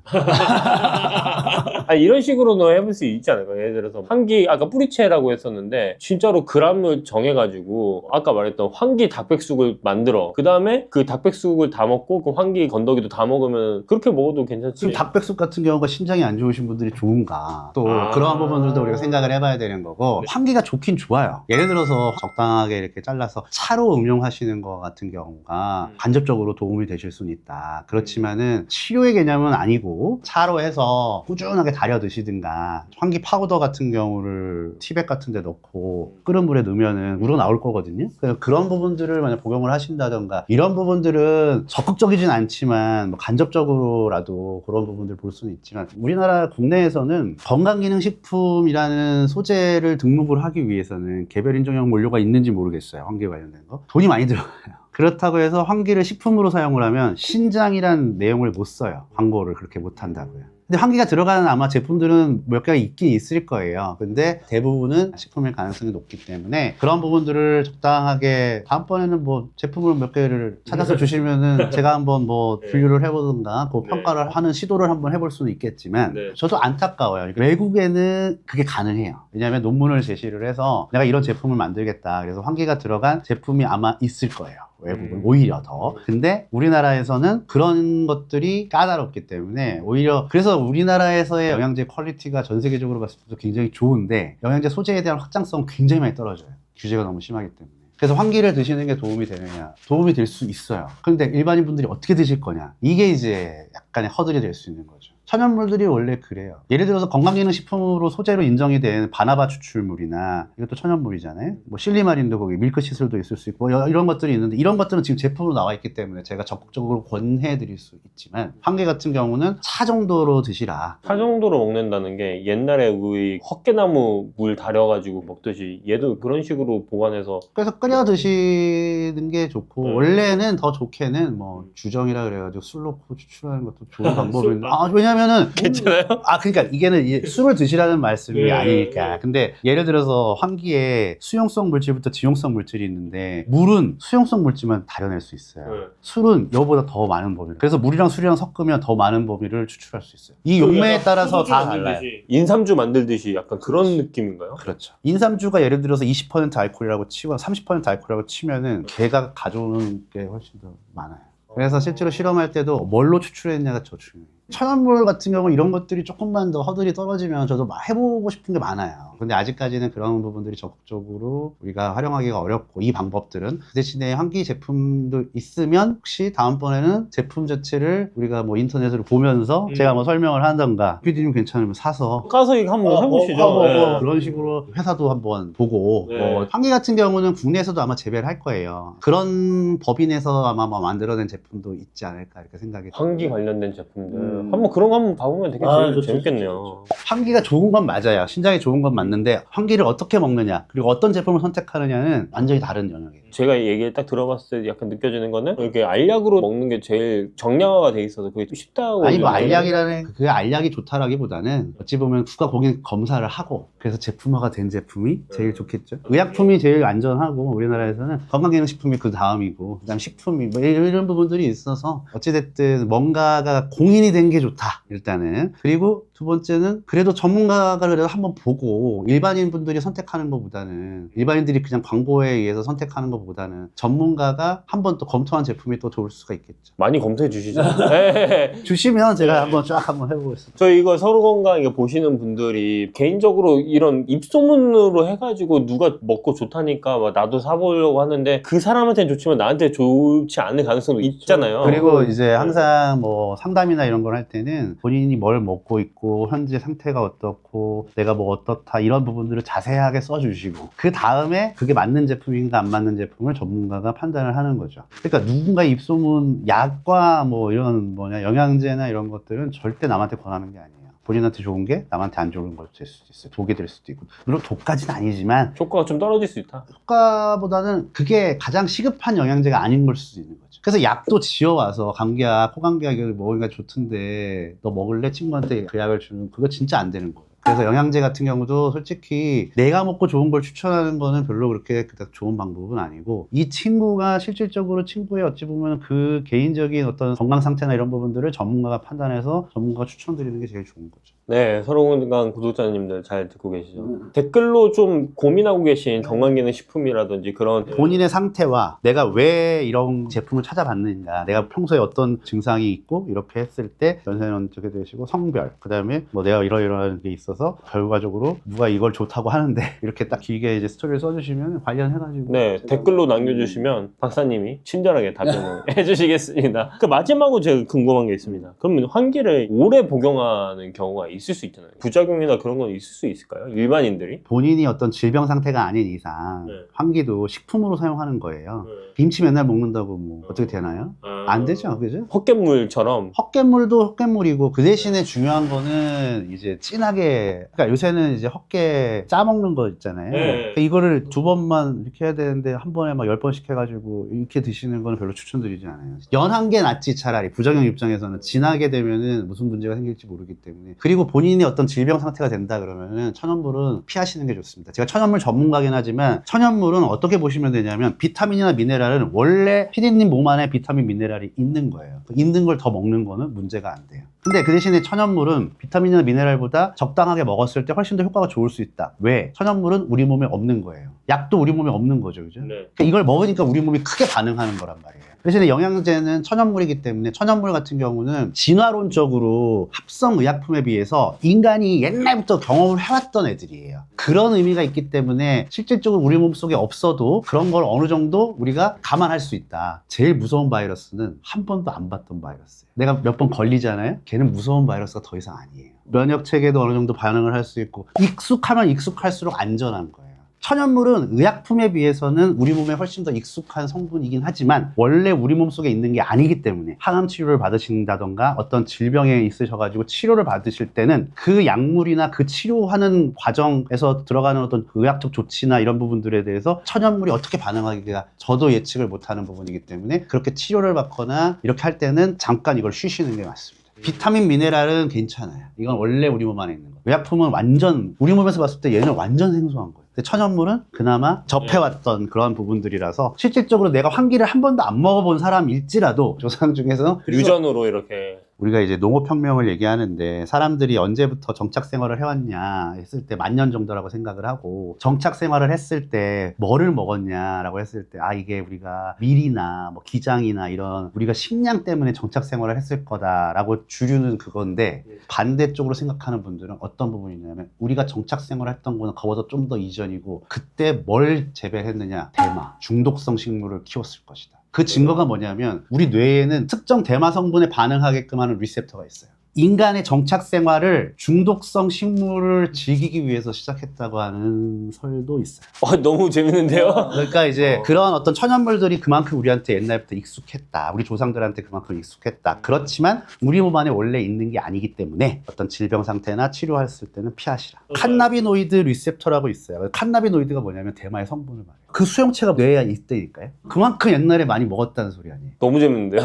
아니, 이런 식으로도 해볼 수 있지 않을까요? 예를 들어서 환기, 아까 뿌리채라고 했었는데 진짜로 그람을 정해가지고 아까 말했던 환기 닭백숙을 만들어. 그 다음에 그 닭백숙을 다 먹고 그 환기 건더기도 다 먹으면 그렇게 먹어도 괜찮지. 지금 닭백숙 같은 경우가 신장이 안 좋으신 분들이 좋은가? 또 아. 그러한 부분들도 우리가 생각을 해봐야 되는 거고 환기가 좋긴 좋아요. 예를 들어서 적당하게 이렇게 잘라서 차로 응용하시는 거 같은 경우가 간접적으로 도움이 되실 수는 있다. 그렇지만은 치료의 개념은 아니고 차로 해서 꾸준하게 달여 드시든가 환기 파우더 같은 경우를 티백 같은 데 넣고 끓은 물에 넣으면은 우러나올 거거든요. 그래서 그런 부분들을 만약 복용을 하신다던가 이런 부분들은 적극적이진 않지만 뭐 간접적으로라도 그런 부분들 볼 수는 있지만 우리나라 국내에서는 건강기능식품이라는 소재를 등록을 하기 위해서는 개별인정형 원료가 있는지 모르겠어요. 환기 관련된 거. 돈이 많이 들어가요. 그렇다고 해서 환기를 식품으로 사용을 하면 신장이란 내용을 못 써요. 광고를 그렇게 못 한다고요. 근데 환기가 들어가는 아마 제품들은 몇 개가 있긴 있을 거예요. 근데 대부분은 식품일 가능성이 높기 때문에 그런 부분들을 적당하게 다음번에는 뭐 제품을 몇 개를 찾아서 주시면은 제가 한번 뭐 네. 분류를 해보든가 그 네. 평가를 하는 시도를 한번 해볼 수는 있겠지만 네. 저도 안타까워요. 외국에는 그게 가능해요. 왜냐하면 논문을 제시를 해서 내가 이런 제품을 만들겠다. 그래서 환기가 들어간 제품이 아마 있을 거예요. 외국은 오히려 더. 근데 우리나라에서는 그런 것들이 까다롭기 때문에 오히려 그래서 우리나라에서의 영양제 퀄리티가 전 세계적으로 봤을 때도 굉장히 좋은데 영양제 소재에 대한 확장성은 굉장히 많이 떨어져요. 규제가 너무 심하기 때문에. 그래서 환기를 드시는 게 도움이 되느냐? 도움이 될 수 있어요. 그런데 일반인 분들이 어떻게 드실 거냐? 이게 이제 약간의 허들이 될 수 있는 거죠. 천연물들이 원래 그래요. 예를 들어서 건강기능식품으로 소재로 인정이 된 바나바 추출물이나 이것도 천연물이잖아요. 뭐 실리마린도 거기 밀크시슬도 있을 수 있고 이런 것들이 있는데 이런 것들은 지금 제품으로 나와 있기 때문에 제가 적극적으로 권해드릴 수 있지만 환기 같은 경우는 차 정도로 드시라. 차 정도로 먹는다는 게 옛날에 우리 헛개나무 물 달여가지고 먹듯이 얘도 그런 식으로 보관해서 그래서 끓여 드시는 게 좋고 원래는 더 좋게는 뭐 주정이라 그래가지고 술 넣고 추출하는 것도 좋은 방법인데 왜냐면은 괜찮아요? 그러니까 이게는 술을 드시라는 말씀이 네. 아니니까. 근데 예를 들어서 환기에 수용성 물질부터 지용성 물질이 있는데 물은 수용성 물질만 다려낼 수 있어요. 네. 술은 이거보다 더 많은 범위. 그래서 물이랑 술이랑 섞으면 더 많은 범위를 추출할 수 있어요. 이 용매에 따라서 다 달라요. 인삼주 만들듯이 약간 그런 느낌인가요? 그렇죠. 인삼주가 예를 들어서 20% 알코올이라고 치고 30% 알코올이라고 치면은 걔가 가져오는 게 훨씬 더 많아요. 그래서 실제로 실험할 때도 뭘로 추출했냐가 더 중요해요. 천연물 같은 경우 이런 것들이 조금만 더 허들이 떨어지면 저도 막 해보고 싶은 게 많아요. 근데 아직까지는 그런 부분들이 적극적으로 우리가 활용하기가 어렵고 이 방법들은 그 대신에 환기 제품도 있으면 혹시 다음번에는 제품 자체를 우리가 뭐 인터넷으로 보면서 제가 뭐 설명을 한던가 PD님 괜찮으면 사서 까서 이거 한번 해보시죠. 네. 그런 식으로 회사도 한번 보고 네. 뭐 환기 같은 경우는 국내에서도 아마 재배를 할 거예요. 그런 법인에서 아마 뭐 만들어낸 제품도 있지 않을까 이렇게 생각이 환기 들어요. 관련된 제품들 한번 그런 거 한번 봐보면 되게 좋죠, 재밌겠네요. 환기가 좋은 건 맞아요. 신장에 좋은 건 맞는데 환기를 어떻게 먹느냐 그리고 어떤 제품을 선택하느냐는 완전히 다른 영역이에요. 제가 얘기를 딱 들어봤을 때 약간 느껴지는 거는 이렇게 알약으로 먹는 게 제일 정량화가 돼 있어서 그게 좀 쉽다고. 아니 뭐 얘기하는 알약이라는 그 알약이 좋다라기보다는 어찌 보면 국가 공인 검사를 하고 그래서 제품화가 된 제품이 제일 좋겠죠. 의약품이 제일 안전하고 우리나라에서는 건강기능식품이 그 다음이고 그다음 식품이 뭐 이런 부분들이 있어서 어찌됐든 뭔가가 공인이 된 게 좋다 일단은. 그리고 두 번째는 그래도 전문가가 그래도 한번 보고 일반인 분들이 선택하는 것보다는 일반인들이 그냥 광고에 의해서 선택하는 것보다는 전문가가 한번 또 검토한 제품이 또 좋을 수가 있겠죠. 많이 검토해 주시죠. 네. 주시면 제가 한번 쫙 한번 해보겠습니다. 저 이거 서로 건강 이거 보시는 분들이 개인적으로 이런 입소문으로 해가지고 누가 먹고 좋다니까 막 나도 사보려고 하는데 그 사람한테는 좋지만 나한테 좋지 않을 가능성도 있잖아요. 그리고 이제 항상 뭐 상담이나 이런 걸 접근을 할 때는 본인이 뭘 먹고 있고 현재 상태가 어떻고 내가 뭐 어떻다 이런 부분들을 자세하게 써주시고 그 다음에 그게 맞는 제품인가 안 맞는 제품을 전문가가 판단을 하는 거죠. 그러니까 누군가의 입소문, 약과 뭐 이런 영양제나 이런 것들은 절대 남한테 권하는 게 아니에요. 본인한테 좋은 게 남한테 안 좋은 걸 될 수도 있어요. 독이 될 수도 있고. 물론 독까지는 아니지만 효과가 좀 떨어질 수 있다. 효과보다는 그게 가장 시급한 영양제가 아닌 걸 수도 있는 거죠. 그래서 약도 지어와서 감기약, 코감기약을 먹으니까 좋던데 너 먹을래? 친구한테 그 약을 주는 그거 진짜 안 되는 거예요. 그래서 영양제 같은 경우도 솔직히 내가 먹고 좋은 걸 추천하는 거는 별로 그렇게 그닥 좋은 방법은 아니고 이 친구가 실질적으로 친구의 어찌 보면 그 개인적인 어떤 건강 상태나 이런 부분들을 전문가가 판단해서 전문가가 추천드리는 게 제일 좋은 거죠. 네, 서로건강 구독자님들 잘 듣고 계시죠? 댓글로 좀 고민하고 계신 건강기능 식품이라든지 그런 본인의 상태와 내가 왜 이런 제품을 찾아봤는가, 내가 평소에 어떤 증상이 있고 이렇게 했을 때 연세는 어떻게 되시고 성별, 그 다음에 뭐 내가 이러이러한 게 있어서 결과적으로 누가 이걸 좋다고 하는데 이렇게 딱 길게 이제 스토리를 써주시면 관련해가지고 네, 댓글로 남겨주시면 박사님이 친절하게 답변을 해주시겠습니다. 그 마지막으로 제가 궁금한 게 있습니다. 그러면 환기를 오래 복용하는 경우가 있을 수 있잖아요. 부작용이나 그런 건 있을 수 있을까요? 일반인들이? 본인이 어떤 질병 상태가 아닌 이상 네. 환기도 식품으로 사용하는 거예요. 네. 김치 맨날 먹는다고 뭐 어떻게 되나요? 안 되죠, 그죠? 헛개물처럼 헛개물도 헛개물이고 그 대신에 중요한 거는 이제 진하게, 그러니까 요새는 이제 헛개 짜먹는 거 있잖아요. 네. 그러니까 이거를 2번만 이렇게 해야 되는데 한 번에 막 10번씩 해가지고 이렇게 드시는 거는 별로 추천드리지 않아요. 연한 게 낫지 차라리. 부작용 입장에서는 진하게 되면은 무슨 문제가 생길지 모르기 때문에. 그리고 본인이 어떤 질병 상태가 된다 그러면은 천연물은 피하시는 게 좋습니다. 제가 천연물 전문가긴 하지만 천연물은 어떻게 보시면 되냐면 비타민이나 미네랄은 원래 피디님 몸 안에 비타민 미네랄이 있는 거예요. 있는 걸 더 먹는 거는 문제가 안 돼요. 근데 그 대신에 천연물은 비타민이나 미네랄보다 적당하게 먹었을 때 훨씬 더 효과가 좋을 수 있다. 왜? 천연물은 우리 몸에 없는 거예요. 약도 우리 몸에 없는 거죠, 그죠? 네. 그러니까 이걸 먹으니까 우리 몸이 크게 반응하는 거란 말이에요. 대신에 영양제는 천연물이기 때문에 천연물 같은 경우는 진화론적으로 합성 의약품에 비해서 인간이 옛날부터 경험을 해왔던 애들이에요. 그런 의미가 있기 때문에 실질적으로 우리 몸속에 없어도 그런 걸 어느 정도 우리가 감안할 수 있다. 제일 무서운 바이러스는 한 번도 안 봤던 바이러스예요. 내가 몇 번 걸리잖아요. 걔는 무서운 바이러스가 더 이상 아니에요. 면역 체계도 어느 정도 반응을 할 수 있고 익숙하면 익숙할수록 안전한 거예요. 천연물은 의약품에 비해서는 우리 몸에 훨씬 더 익숙한 성분이긴 하지만 원래 우리 몸속에 있는 게 아니기 때문에 항암 치료를 받으신다던가 어떤 질병에 있으셔가지고 치료를 받으실 때는 그 약물이나 그 치료하는 과정에서 들어가는 어떤 의학적 조치나 이런 부분들에 대해서 천연물이 어떻게 반응하기가 저도 예측을 못하는 부분이기 때문에 그렇게 치료를 받거나 이렇게 할 때는 잠깐 이걸 쉬시는 게 맞습니다. 비타민 미네랄은 괜찮아요. 이건 원래 우리 몸 안에 있는 거. 의약품은 완전 우리 몸에서 봤을 때 얘는 완전 생소한 거예요. 근데 천연물은 그나마 접해왔던 그런 부분들이라서 실질적으로 내가 환기를 한 번도 안 먹어본 사람일지라도 조상 중에서 유전으로 이렇게 우리가 이제 농업혁명을 얘기하는데 사람들이 언제부터 정착 생활을 해왔냐 했을 때 10,000년 정도라고 생각을 하고 정착 생활을 했을 때 뭐를 먹었냐라고 했을 때 이게 우리가 밀이나 뭐 기장이나 이런 우리가 식량 때문에 정착 생활을 했을 거다라고 주류는 그건데 반대쪽으로 생각하는 분들은 어떤 부분이냐면 우리가 정착 생활을 했던 거는 그보다 좀 더 이전이고 그때 뭘 재배를 했느냐 대마 중독성 식물을 키웠을 것이다. 그 증거가 뭐냐면 우리 뇌에는 특정 대마 성분에 반응하게끔 하는 리셉터가 있어요. 인간의 정착 생활을 중독성 식물을 즐기기 위해서 시작했다고 하는 설도 있어요. 너무 재밌는데요? 그러니까 이제 그런 어떤 천연물들이 그만큼 우리한테 옛날부터 익숙했다. 우리 조상들한테 그만큼 익숙했다. 그렇지만 우리 몸 안에 원래 있는 게 아니기 때문에 어떤 질병 상태나 치료했을 때는 피하시라. 칸나비노이드 리셉터라고 있어요. 칸나비노이드가 뭐냐면 대마의 성분을 말해요. 그 수용체가 뇌에 있다니까요. 그만큼 옛날에 많이 먹었다는 소리 아니에요. 너무 재밌는데요?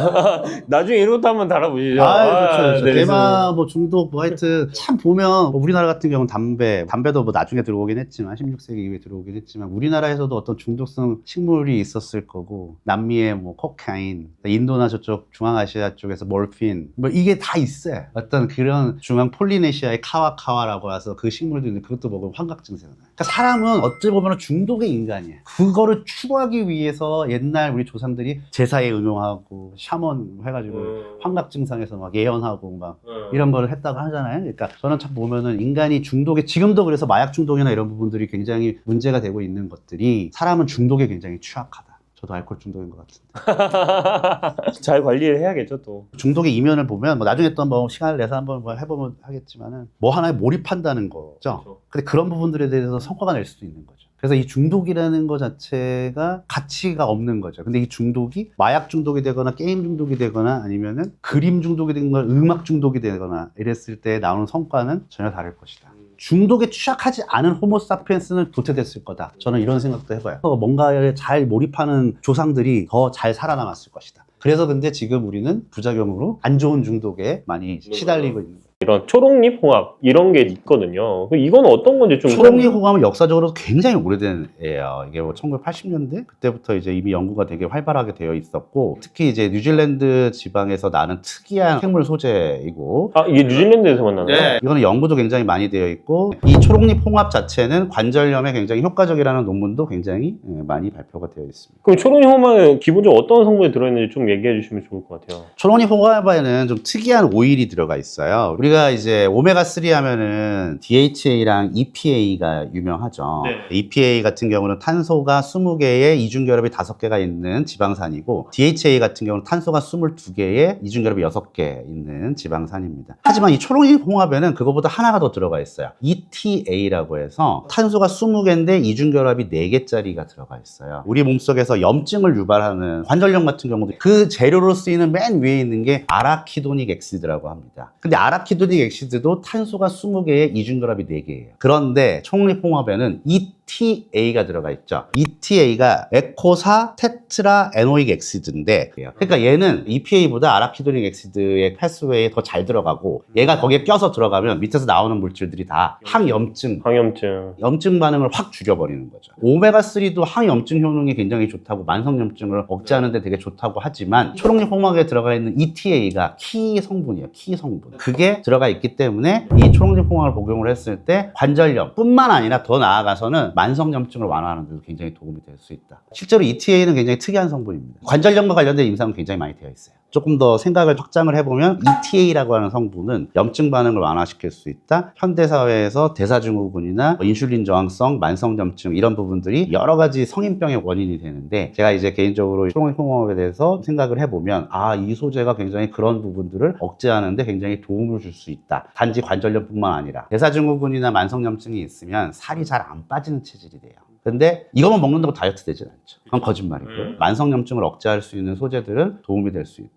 나중에 이런 것도 한번 달아보시죠. 그렇죠. 네, 대마 뭐 중독 뭐 하여튼 참 보면 뭐 우리나라 같은 경우는 담배도 뭐 나중에 들어오긴 했지만 16세기 이후에 들어오긴 했지만 우리나라에서도 어떤 중독성 식물이 있었을 거고 남미에 뭐 코카인, 인도나 저쪽 중앙아시아 쪽에서 몰핀 뭐 이게 다 있어요. 어떤 그런 중앙 폴리네시아의 카와카와라고 해서 그 식물도 있는데 그것도 먹으면 환각 증세가 나요. 그러니까 사람은 어찌 보면 중독의 인간이에요. 그거를 추구하기 위해서 옛날 우리 조상들이 제사에 응용하고 샤먼 해가지고 환각 증상에서 막 예언하고 막 이런 거를 했다고 하잖아요. 그러니까 저는 참 보면은 인간이 중독에 지금도 그래서 마약 중독이나 이런 부분들이 굉장히 문제가 되고 있는 것들이 사람은 중독에 굉장히 취약하다. 저도 알코올 중독인 것 같은데. 잘 관리를 해야겠죠 또. 중독의 이면을 보면 뭐 나중에 또 뭐 시간을 내서 한번 뭐 해보면 하겠지만은 뭐 하나에 몰입한다는 거죠. 그렇죠. 근데 그런 부분들에 대해서 성과가 낼 수도 있는 거죠. 그래서 이 중독이라는 것 자체가 가치가 없는 거죠. 근데 이 중독이 마약 중독이 되거나 게임 중독이 되거나 아니면은 그림 중독이 되거나 음악 중독이 되거나 이랬을 때 나오는 성과는 전혀 다를 것이다. 중독에 취약하지 않은 호모사피엔스는 도태됐을 거다. 저는 이런 생각도 해봐요. 뭔가에 잘 몰입하는 조상들이 더 잘 살아남았을 것이다. 그래서 근데 지금 우리는 부작용으로 안 좋은 중독에 많이 시달리고 있는 거예요. 이런 초록잎 홍합 이런 게 있거든요. 이건 어떤 건지 좀 초록잎 홍합은 역사적으로 굉장히 오래된 애예요. 이게 뭐 1980년대 그때부터 이제 이미 연구가 되게 활발하게 되어 있었고, 특히 이제 뉴질랜드 지방에서 나는 특이한 생물 소재이고, 이게 뉴질랜드에서만 나나요? 네. 이거는 연구도 굉장히 많이 되어 있고, 이 초록잎 홍합 자체는 관절염에 굉장히 효과적이라는 논문도 굉장히 많이 발표가 되어 있습니다. 그럼 초록잎 홍합은 기본적으로 어떤 성분이 들어있는지 좀 얘기해 주시면 좋을 것 같아요. 초록잎 홍합에는 좀 특이한 오일이 들어가 있어요. 우리가 이제 오메가3 하면은 DHA랑 EPA가 유명하죠. 네. EPA 같은 경우는 탄소가 20개에 이중결합이 5개가 있는 지방산이고, DHA 같은 경우는 탄소가 22개에 이중결합이 6개 있는 지방산입니다. 하지만 이 초록잎 홍합에는 그거보다 하나가 더 들어가 있어요. ETA라고 해서 탄소가 20개인데 이중결합이 4개짜리가 들어가 있어요. 우리 몸속에서 염증을 유발하는 관절염 같은 경우도 그 재료로 쓰이는 맨 위에 있는 게 아라키도닉 엑시드라고 합니다. 근데 아라키도닉 엑시드도 탄소가 20개에 이중결합이 4개예요. 그런데 초록잎 홍합에는 ETA가 들어가 있죠. ETA가 에코사 테트라 에노익 엑시드인데, 그러니까 얘는 EPA보다 아라키도닉 엑시드의 패스웨이에 더 잘 들어가고, 얘가 거기에 껴서 들어가면 밑에서 나오는 물질들이 다 항염증, 염증 반응을 확 죽여버리는 거죠. 오메가3도 항염증 효능이 굉장히 좋다고, 만성염증을 억제하는 데 되게 좋다고 하지만 초록잎 홍합에 들어가 있는 ETA가 키 성분이에요. 키 성분. 그게 들어가 있기 때문에 이 초록잎 홍합을 복용을 했을 때 관절염 뿐만 아니라 더 나아가서는 만성염증을 완화하는 데도 굉장히 도움이 될 수 있다. 실제로 ETA는 굉장히 특이한 성분입니다. 관절염과 관련된 임상은 굉장히 많이 되어 있어요. 조금 더 생각을 확장을 해보면 ETA라고 하는 성분은 염증 반응을 완화시킬 수 있다. 현대사회에서 대사증후군이나 인슐린 저항성, 만성염증 이런 부분들이 여러 가지 성인병의 원인이 되는데, 제가 이제 개인적으로 초록잎 홍합에 대해서 생각을 해보면 이 소재가 굉장히 그런 부분들을 억제하는데 굉장히 도움을 줄 수 있다. 단지 관절염뿐만 아니라 대사증후군이나 만성염증이 있으면 살이 잘 안 빠지는 체질이 돼요. 근데 이것만 먹는다고 다이어트 되진 않죠. 그건 거짓말이고요. 만성염증을 억제할 수 있는 소재들은 도움이 될 수 있다.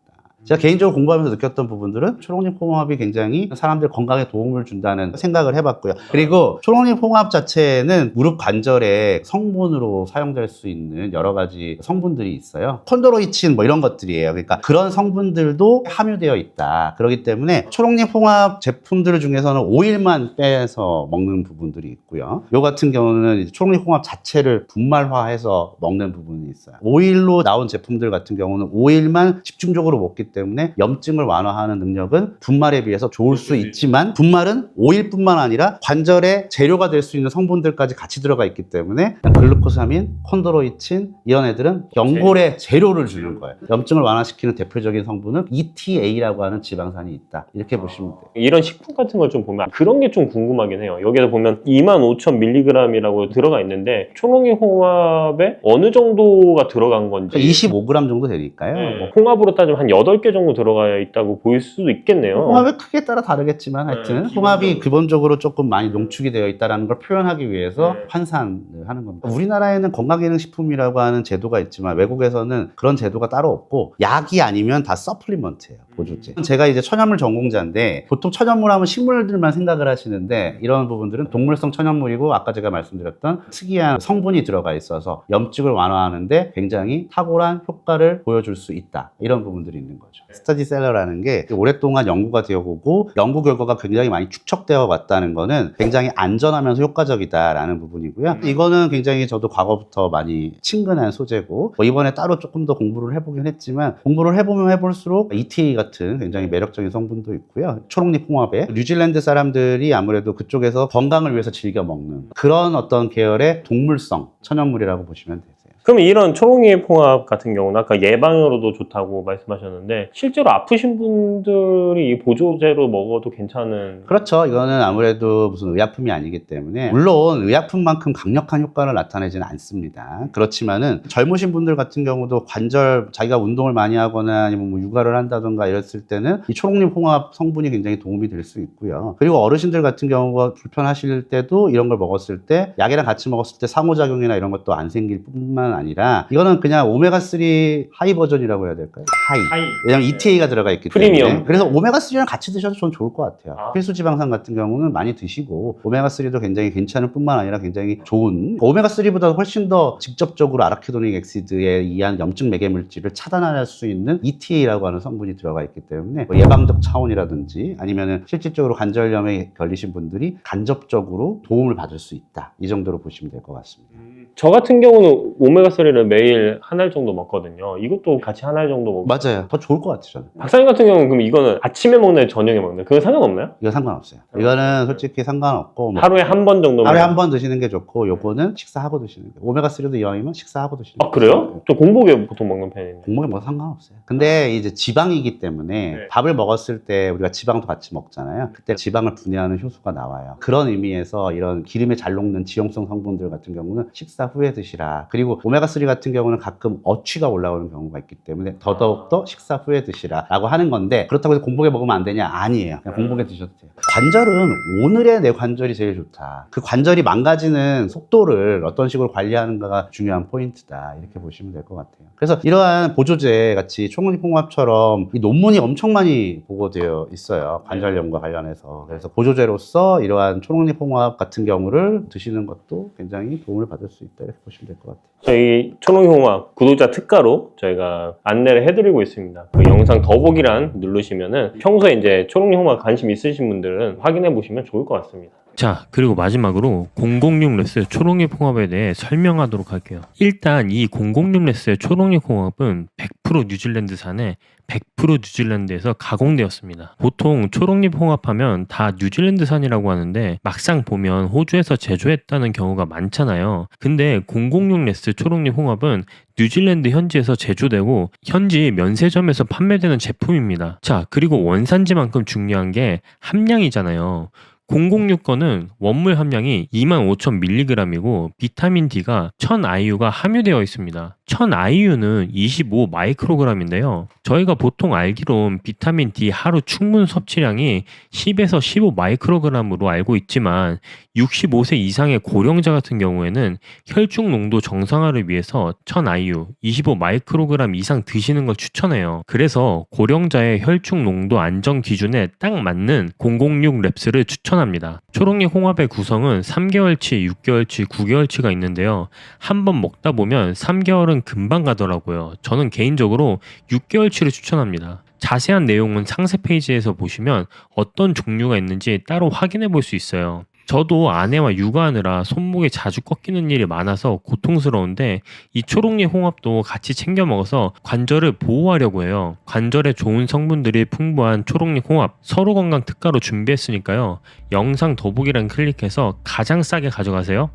제가 개인적으로 공부하면서 느꼈던 부분들은 초록잎 홍합이 굉장히 사람들 건강에 도움을 준다는 생각을 해봤고요. 그리고 초록잎 홍합 자체는 무릎 관절의 성분으로 사용될 수 있는 여러 가지 성분들이 있어요. 콘드로이친 뭐 이런 것들이에요. 그러니까 그런 성분들도 함유되어 있다. 그렇기 때문에 초록잎 홍합 제품들 중에서는 오일만 빼서 먹는 부분들이 있고요. 요 같은 경우는 초록잎 홍합 자체를 분말화해서 먹는 부분이 있어요. 오일로 나온 제품들 같은 경우는 오일만 집중적으로 먹기 때문에 염증을 완화하는 능력은 분말에 비해서 좋을 수 있지만, 분말은 오일뿐만 아니라 관절의 재료가 될 수 있는 성분들까지 같이 들어가 있기 때문에 글루코사민, 콘드로이친 이런 애들은 연골의 재료를 주는 거예요. 염증을 완화시키는 대표적인 성분은 ETA라고 하는 지방산이 있다. 이렇게 보시면 돼요. 이런 식품 같은 걸 좀 보면 그런 게 좀 궁금하긴 해요. 여기서 보면 25,000mg이라고 들어가 있는데 초록잎 홍합에 어느 정도가 들어간 건지 25g 정도 되니까요. 네. 홍합으로 따지면 한 8개 정도 들어가 있다고 보일 수도 있겠네요. 홍합의 크기에 따라 다르겠지만 하여튼 홍합이 기본적으로 조금 많이 농축이 되어 있다는 걸 표현하기 위해서 환산을 하는 겁니다. 우리나라에는 건강기능식품이라고 하는 제도가 있지만 외국에서는 그런 제도가 따로 없고, 약이 아니면 다 서플리먼트예요. 보조제. 제가 이제 천연물 전공자인데 보통 천연물 하면 식물들만 생각을 하시는데, 이런 부분들은 동물성 천연물이고 아까 제가 말씀드렸던 특이한 성분이 들어가 있어서 염증을 완화하는데 굉장히 탁월한 효과를 보여줄 수 있다. 이런 부분들이 있는 거죠. 스터디셀러라는 게 오랫동안 연구가 되어 오고 연구 결과가 굉장히 많이 축적되어 왔다는 거는 굉장히 안전하면서 효과적이다라는 부분이고요. 이거는 굉장히 저도 과거부터 많이 친근한 소재고, 이번에 따로 조금 더 공부를 해보긴 했지만, 공부를 해보면 해볼수록 ETA 같은 굉장히 매력적인 성분도 있고요. 초록잎 홍합에 뉴질랜드 사람들이 아무래도 그쪽에서 건강을 위해서 즐겨 먹는 그런 어떤 계열의 동물성 천연물이라고 보시면 되세요. 그러면 이런 초록잎 홍합 같은 경우는 아까 예방으로도 좋다고 말씀하셨는데 실제로 아프신 분들이 이 보조제로 먹어도 괜찮은 그렇죠. 이거는 아무래도 무슨 의약품이 아니기 때문에 물론 의약품만큼 강력한 효과를 나타내지는 않습니다. 그렇지만은 젊으신 분들 같은 경우도 관절 자기가 운동을 많이 하거나 아니면 뭐 육아를 한다던가 이랬을 때는 이 초록잎 홍합 성분이 굉장히 도움이 될 수 있고요. 그리고 어르신들 같은 경우가 불편하실 때도 이런 걸 먹었을 때 약이랑 같이 먹었을 때 상호작용이나 이런 것도 안 생길 뿐만 아니라 이거는 그냥 오메가3 하이 버전이라고 해야 될까요? 하이. 왜냐면 ETA가 들어가 있기 때문에. 프리미엄. 그래서 오메가3랑 같이 드셔도 저는 좋을 것 같아요. 아. 필수 지방산 같은 경우는 많이 드시고 오메가3도 굉장히 괜찮을 뿐만 아니라 굉장히 좋은 오메가3보다 훨씬 더 직접적으로 아라키도닉 엑시드에 의한 염증 매개 물질을 차단할 수 있는 ETA라고 하는 성분이 들어가 있기 때문에 뭐 예방적 차원이라든지 아니면은 실질적으로 관절염에 걸리신 분들이 간접적으로 도움을 받을 수 있다. 이 정도로 보시면 될 것 같습니다. 저 같은 경우는 오메가3를 매일 한 알 정도 먹거든요. 이것도 같이 한 알 정도 먹고 맞아요. 더 좋을 것 같아요, 저는. 박사님 같은 경우는 그럼 이거는 아침에 먹나요? 저녁에 먹나요? 그거 상관없나요? 이거 상관없어요. 이거는 솔직히 상관없고 뭐 하루에 한 번 정도 하루에 한 번 드시는 게 좋고 요거는 식사하고 드시는 게 오메가3도 이왕이면 식사하고 드시는 게 아 그래요? 저 공복에 보통 먹는 편인데 공복에 뭐 상관없어요. 근데 이제 지방이기 때문에 네. 밥을 먹었을 때 우리가 지방도 같이 먹잖아요. 그때 지방을 분해하는 효소가 나와요. 그런 의미에서 이런 기름에 잘 녹는 지용성 성분들 같은 경우는 식사 후에 드시라. 그리고 오메가3 같은 경우는 가끔 어취가 올라오는 경우가 있기 때문에 더더욱더 식사 후에 드시라 라고 하는 건데 그렇다고 해서 공복에 먹으면 안 되냐? 아니에요. 그냥 공복에 드셔도 돼요. 관절은 오늘의 내 관절이 제일 좋다. 그 관절이 망가지는 속도를 어떤 식으로 관리하는가가 중요한 포인트다. 이렇게 보시면 될 것 같아요. 그래서 이러한 보조제 같이 초록잎 홍합처럼 이 논문이 엄청 많이 보고되어 있어요. 관절염과 관련해서. 그래서 보조제로서 이러한 초록잎 홍합 같은 경우를 드시는 것도 굉장히 도움을 받을 수 있다. 이렇게 보시면 될 것 같아요. 저희 초록홍합 구독자 특가로 저희가 안내를 해드리고 있습니다. 그 영상 더보기란 누르시면은 평소에 이제 초록홍합 관심 있으신 분들은 확인해 보시면 좋을 것 같습니다. 자, 그리고 마지막으로 006 레스 초록잎 홍합에 대해 설명하도록 할게요. 일단 이 006 레스의 초록잎 홍합은 100% 뉴질랜드산에 100% 뉴질랜드에서 가공되었습니다. 보통 초록잎 홍합하면 다 뉴질랜드산이라고 하는데 막상 보면 호주에서 제조했다는 경우가 많잖아요. 근데 006 레스 초록잎 홍합은 뉴질랜드 현지에서 제조되고 현지 면세점에서 판매되는 제품입니다. 자, 그리고 원산지만큼 중요한 게 함량이잖아요. 006 거는 원물 함량이 25,000mg이고 비타민 D가 1000IU가 함유되어 있습니다. 1000IU는 25 마이크로그램인데요. 저희가 보통 알기론 비타민 D 하루 충분 섭취량이 10에서 15 마이크로그램으로 알고 있지만 65세 이상의 고령자 같은 경우에는 혈중 농도 정상화를 위해서 1000IU 25 마이크로그램 이상 드시는 걸 추천해요. 그래서 고령자의 혈중 농도 안정 기준에 딱 맞는 006 랩스를 추천합니다. 초록잎 홍합의 구성은 3개월치, 6개월치, 9개월치가 있는데요. 한번 먹다 보면 3개월은 금방 가더라고요. 저는 개인적으로 6개월치를 추천합니다. 자세한 내용은 상세 페이지에서 보시면 어떤 종류가 있는지 따로 확인해 볼 수 있어요. 저도 아내와 육아하느라 손목이 자주 꺾이는 일이 많아서 고통스러운데 이 초록잎 홍합도 같이 챙겨 먹어서 관절을 보호하려고 해요. 관절에 좋은 성분들이 풍부한 초록잎 홍합 서로 건강 특가로 준비했으니까요. 영상 더보기란 클릭해서 가장 싸게 가져가세요.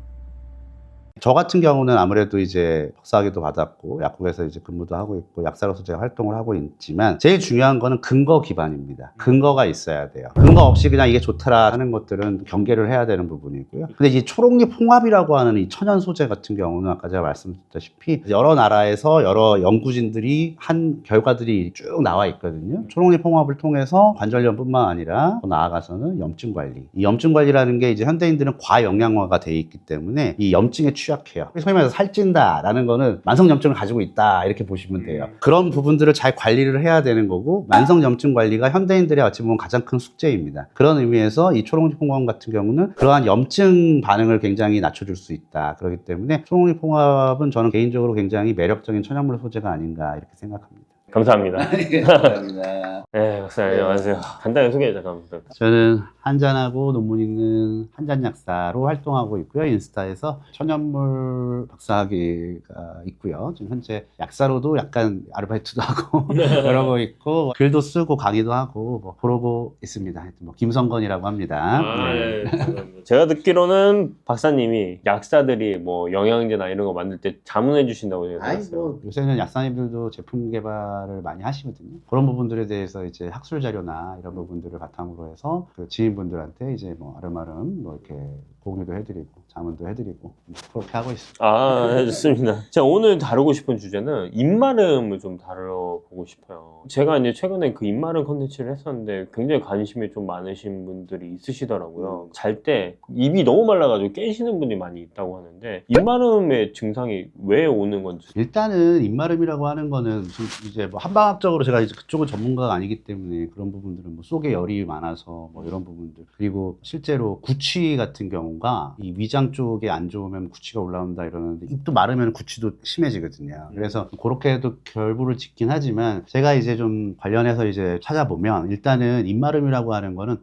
저 같은 경우는 아무래도 이제 박사학위도 받았고 약국에서 이제 근무도 하고 있고 약사로서 제가 활동을 하고 있지만 제일 중요한 거는 근거 기반입니다. 근거가 있어야 돼요. 근거 없이 그냥 이게 좋더라 하는 것들은 경계를 해야 되는 부분이고요. 근데 이 초록잎 홍합이라고 하는 이 천연 소재 같은 경우는 아까 제가 말씀드렸다시피 여러 나라에서 여러 연구진들이 한 결과들이 쭉 나와 있거든요. 초록잎 홍합을 통해서 관절염뿐만 아니라 나아가서는 염증 관리. 이 염증 관리라는 게 이제 현대인들은 과영양화가 돼 있기 때문에 이 염증에 취약해요. 소위 말해서 살찐다라는 거는 만성염증을 가지고 있다 이렇게 보시면 돼요. 그런 부분들을 잘 관리를 해야 되는 거고 만성염증 관리가 현대인들의 어찌 보면 가장 큰 숙제입니다. 그런 의미에서 이 초록잎 홍합 같은 경우는 그러한 염증 반응을 굉장히 낮춰줄 수 있다. 그렇기 때문에 초록잎 홍합은 저는 개인적으로 굉장히 매력적인 천연물 소재가 아닌가 이렇게 생각합니다. 감사합니다. 감사합니다. 네, 박사님 안녕하세요. 간단히 소개 잠깐만. 저는 한잔하고 논문 읽는 한잔약사로 활동하고 있고요. 인스타에서 천연물 박사학위가 있고요. 지금 현재 약사로도 약간 아르바이트도 하고 그러고 있고 글도 쓰고 강의도 하고 뭐 그러고 있습니다. 하여튼 뭐 김성건이라고 합니다. 아, 네. 예, 감사합니다. 제가 듣기로는 박사님이 약사들이 뭐 영양제나 이런 거 만들 때 자문해 주신다고 제가 아니 들었어요. 뭐 요새는 약사님들도 제품 개발을 많이 하시거든요. 그런 부분들에 대해서 이제 학술 자료나 이런 부분들을 바탕으로 해서 그 지인분들한테 이제 뭐 아름아름 뭐 이렇게 공유도 해드리고 자문도 해드리고 그렇게 하고 있습니다. 아, 좋습니다. 제가 오늘 다루고 싶은 주제는 입마름을 좀 다뤄보고 싶어요. 제가 이제 최근에 그 입마름 컨텐츠를 했었는데 굉장히 관심이 좀 많으신 분들이 있으시더라고요. 잘 때 입이 너무 말라가지고 깨시는 분이 많이 있다고 하는데 입마름의 증상이 왜 오는 건지. 일단은 입마름이라고 하는 거는 좀 이제 뭐 한방학적으로 제가 이제 그쪽은 전문가가 아니기 때문에 그런 부분들은 뭐 속에 열이 많아서 뭐 이런 부분들 그리고 실제로 구취 같은 경우가 이 위장 쪽에 안 좋으면 구취가 올라온다 이러는데 입도 마르면 구취도 심해지거든요. 그래서 그렇게도 결부를 짓긴 하지만 제가 이제 좀 관련해서 이제 찾아보면 일단은 입마름이라고 하는 거는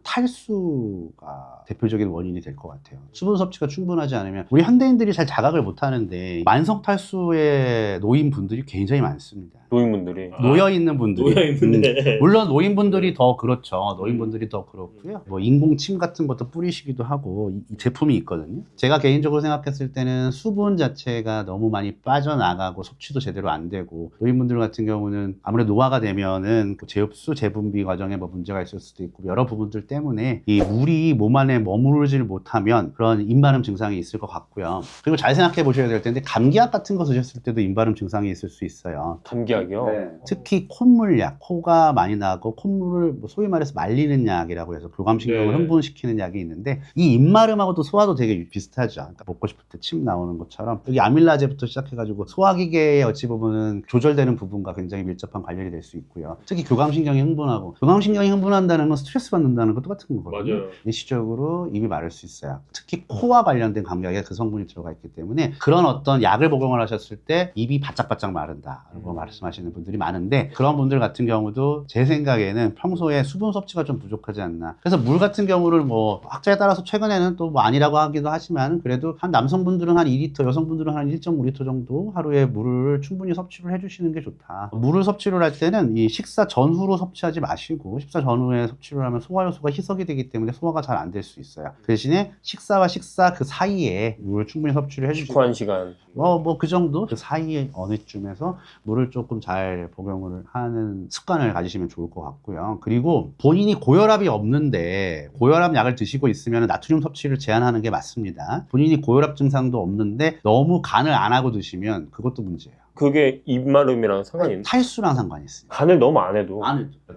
탈수가 대표적인 원인이 될 것 같아요. 수분 섭취가 충분하지 않으면 우리 현대인들이 잘 자각을 못 하는데 만성 탈수에 노인 분들이 굉장히 많습니다. 노인분들이. 놓여 있는 분들이 노인분들. 물론 노인분들이 더 그렇죠. 노인분들이 더 그렇고요. 뭐 인공침 같은 것도 뿌리시기도 하고 이 제품이 있거든요. 제가 개인적으로 생각했을 때는 수분 자체가 너무 많이 빠져나가고 섭취도 제대로 안 되고 노인분들 같은 경우는 아무래도 노화가 되면은 그 제흡수 재분비 과정에 뭐 문제가 있을 수도 있고 여러 부분들 때문에 이 물이 몸 안에 머무르질 못하면 그런 입마름 증상이 있을 것 같고요. 그리고 잘 생각해 보셔야 될 텐데 감기약 같은 거 드셨을 때도 입마름 증상이 있을 수 있어요. 감기약이요? 특히 콧물약, 코가 많이 나고 콧물을 뭐 소위 말해서 말리는 약이라고 해서 교감신경을 네. 흥분시키는 약이 있는데 이 입마름하고도 소화도 되게 비슷하죠. 그러니까 먹고 싶을 때 침 나오는 것처럼 여기 아밀라제부터 시작해가지고 소화기계에 어찌 보면은 조절되는 부분과 굉장히 밀접한 관련이 될 수 있고요. 특히 교감신경이 흥분하고 교감신경이 흥분한다는 건 스트레스 받는다는 것 똑같은 거거든요. 맞아요. 일시적으로 입이 마를 수 있어요. 특히 코와 관련된 감기약에 그 성분이 들어가 있기 때문에 그런 어떤 약을 복용을 하셨을 때 입이 바짝바짝 마른다라고 말씀하시는 분들이 많은데 그런 분들 같은 경우도 제 생각에는 평소에 수분 섭취가 좀 부족하지 않나. 그래서 물 같은 경우를 뭐 학자에 따라서 최근에는 또 뭐 아니라고 하기도 하지만 그래도 한 남성분들은 한 2리터, 여성분들은 한 1.5리터 정도 하루에 물을 충분히 섭취를 해주시는 게 좋다. 물을 섭취를 할 때는 이 식사 전후로 섭취하지 마시고 식사 전후에 섭취를 하면 소화 효소가 희석이 되기 때문에 소화가 잘 안 될 수 있어요. 그 대신에 식사와 식사 그 사이에 물을 충분히 섭취를 해주시고 식후한 시간. 뭐 그 정도 그 사이에 어느 쯤에서 물을 조금 잘 복용을 하는 습관을 가지시면 좋을 것 같고요. 그리고 본인이 고혈압이 없는데 고혈압 약을 드시고 있으면 나트륨 섭취를 제한하는 게 맞습니다. 본인이 고혈압 증상도 없는데 너무 간을 안 하고 드시면 그것도 문제예요. 그게 입마름이랑 상관이 있나요? 탈수랑 상관이 있습니다. 간을 너무 안 해도.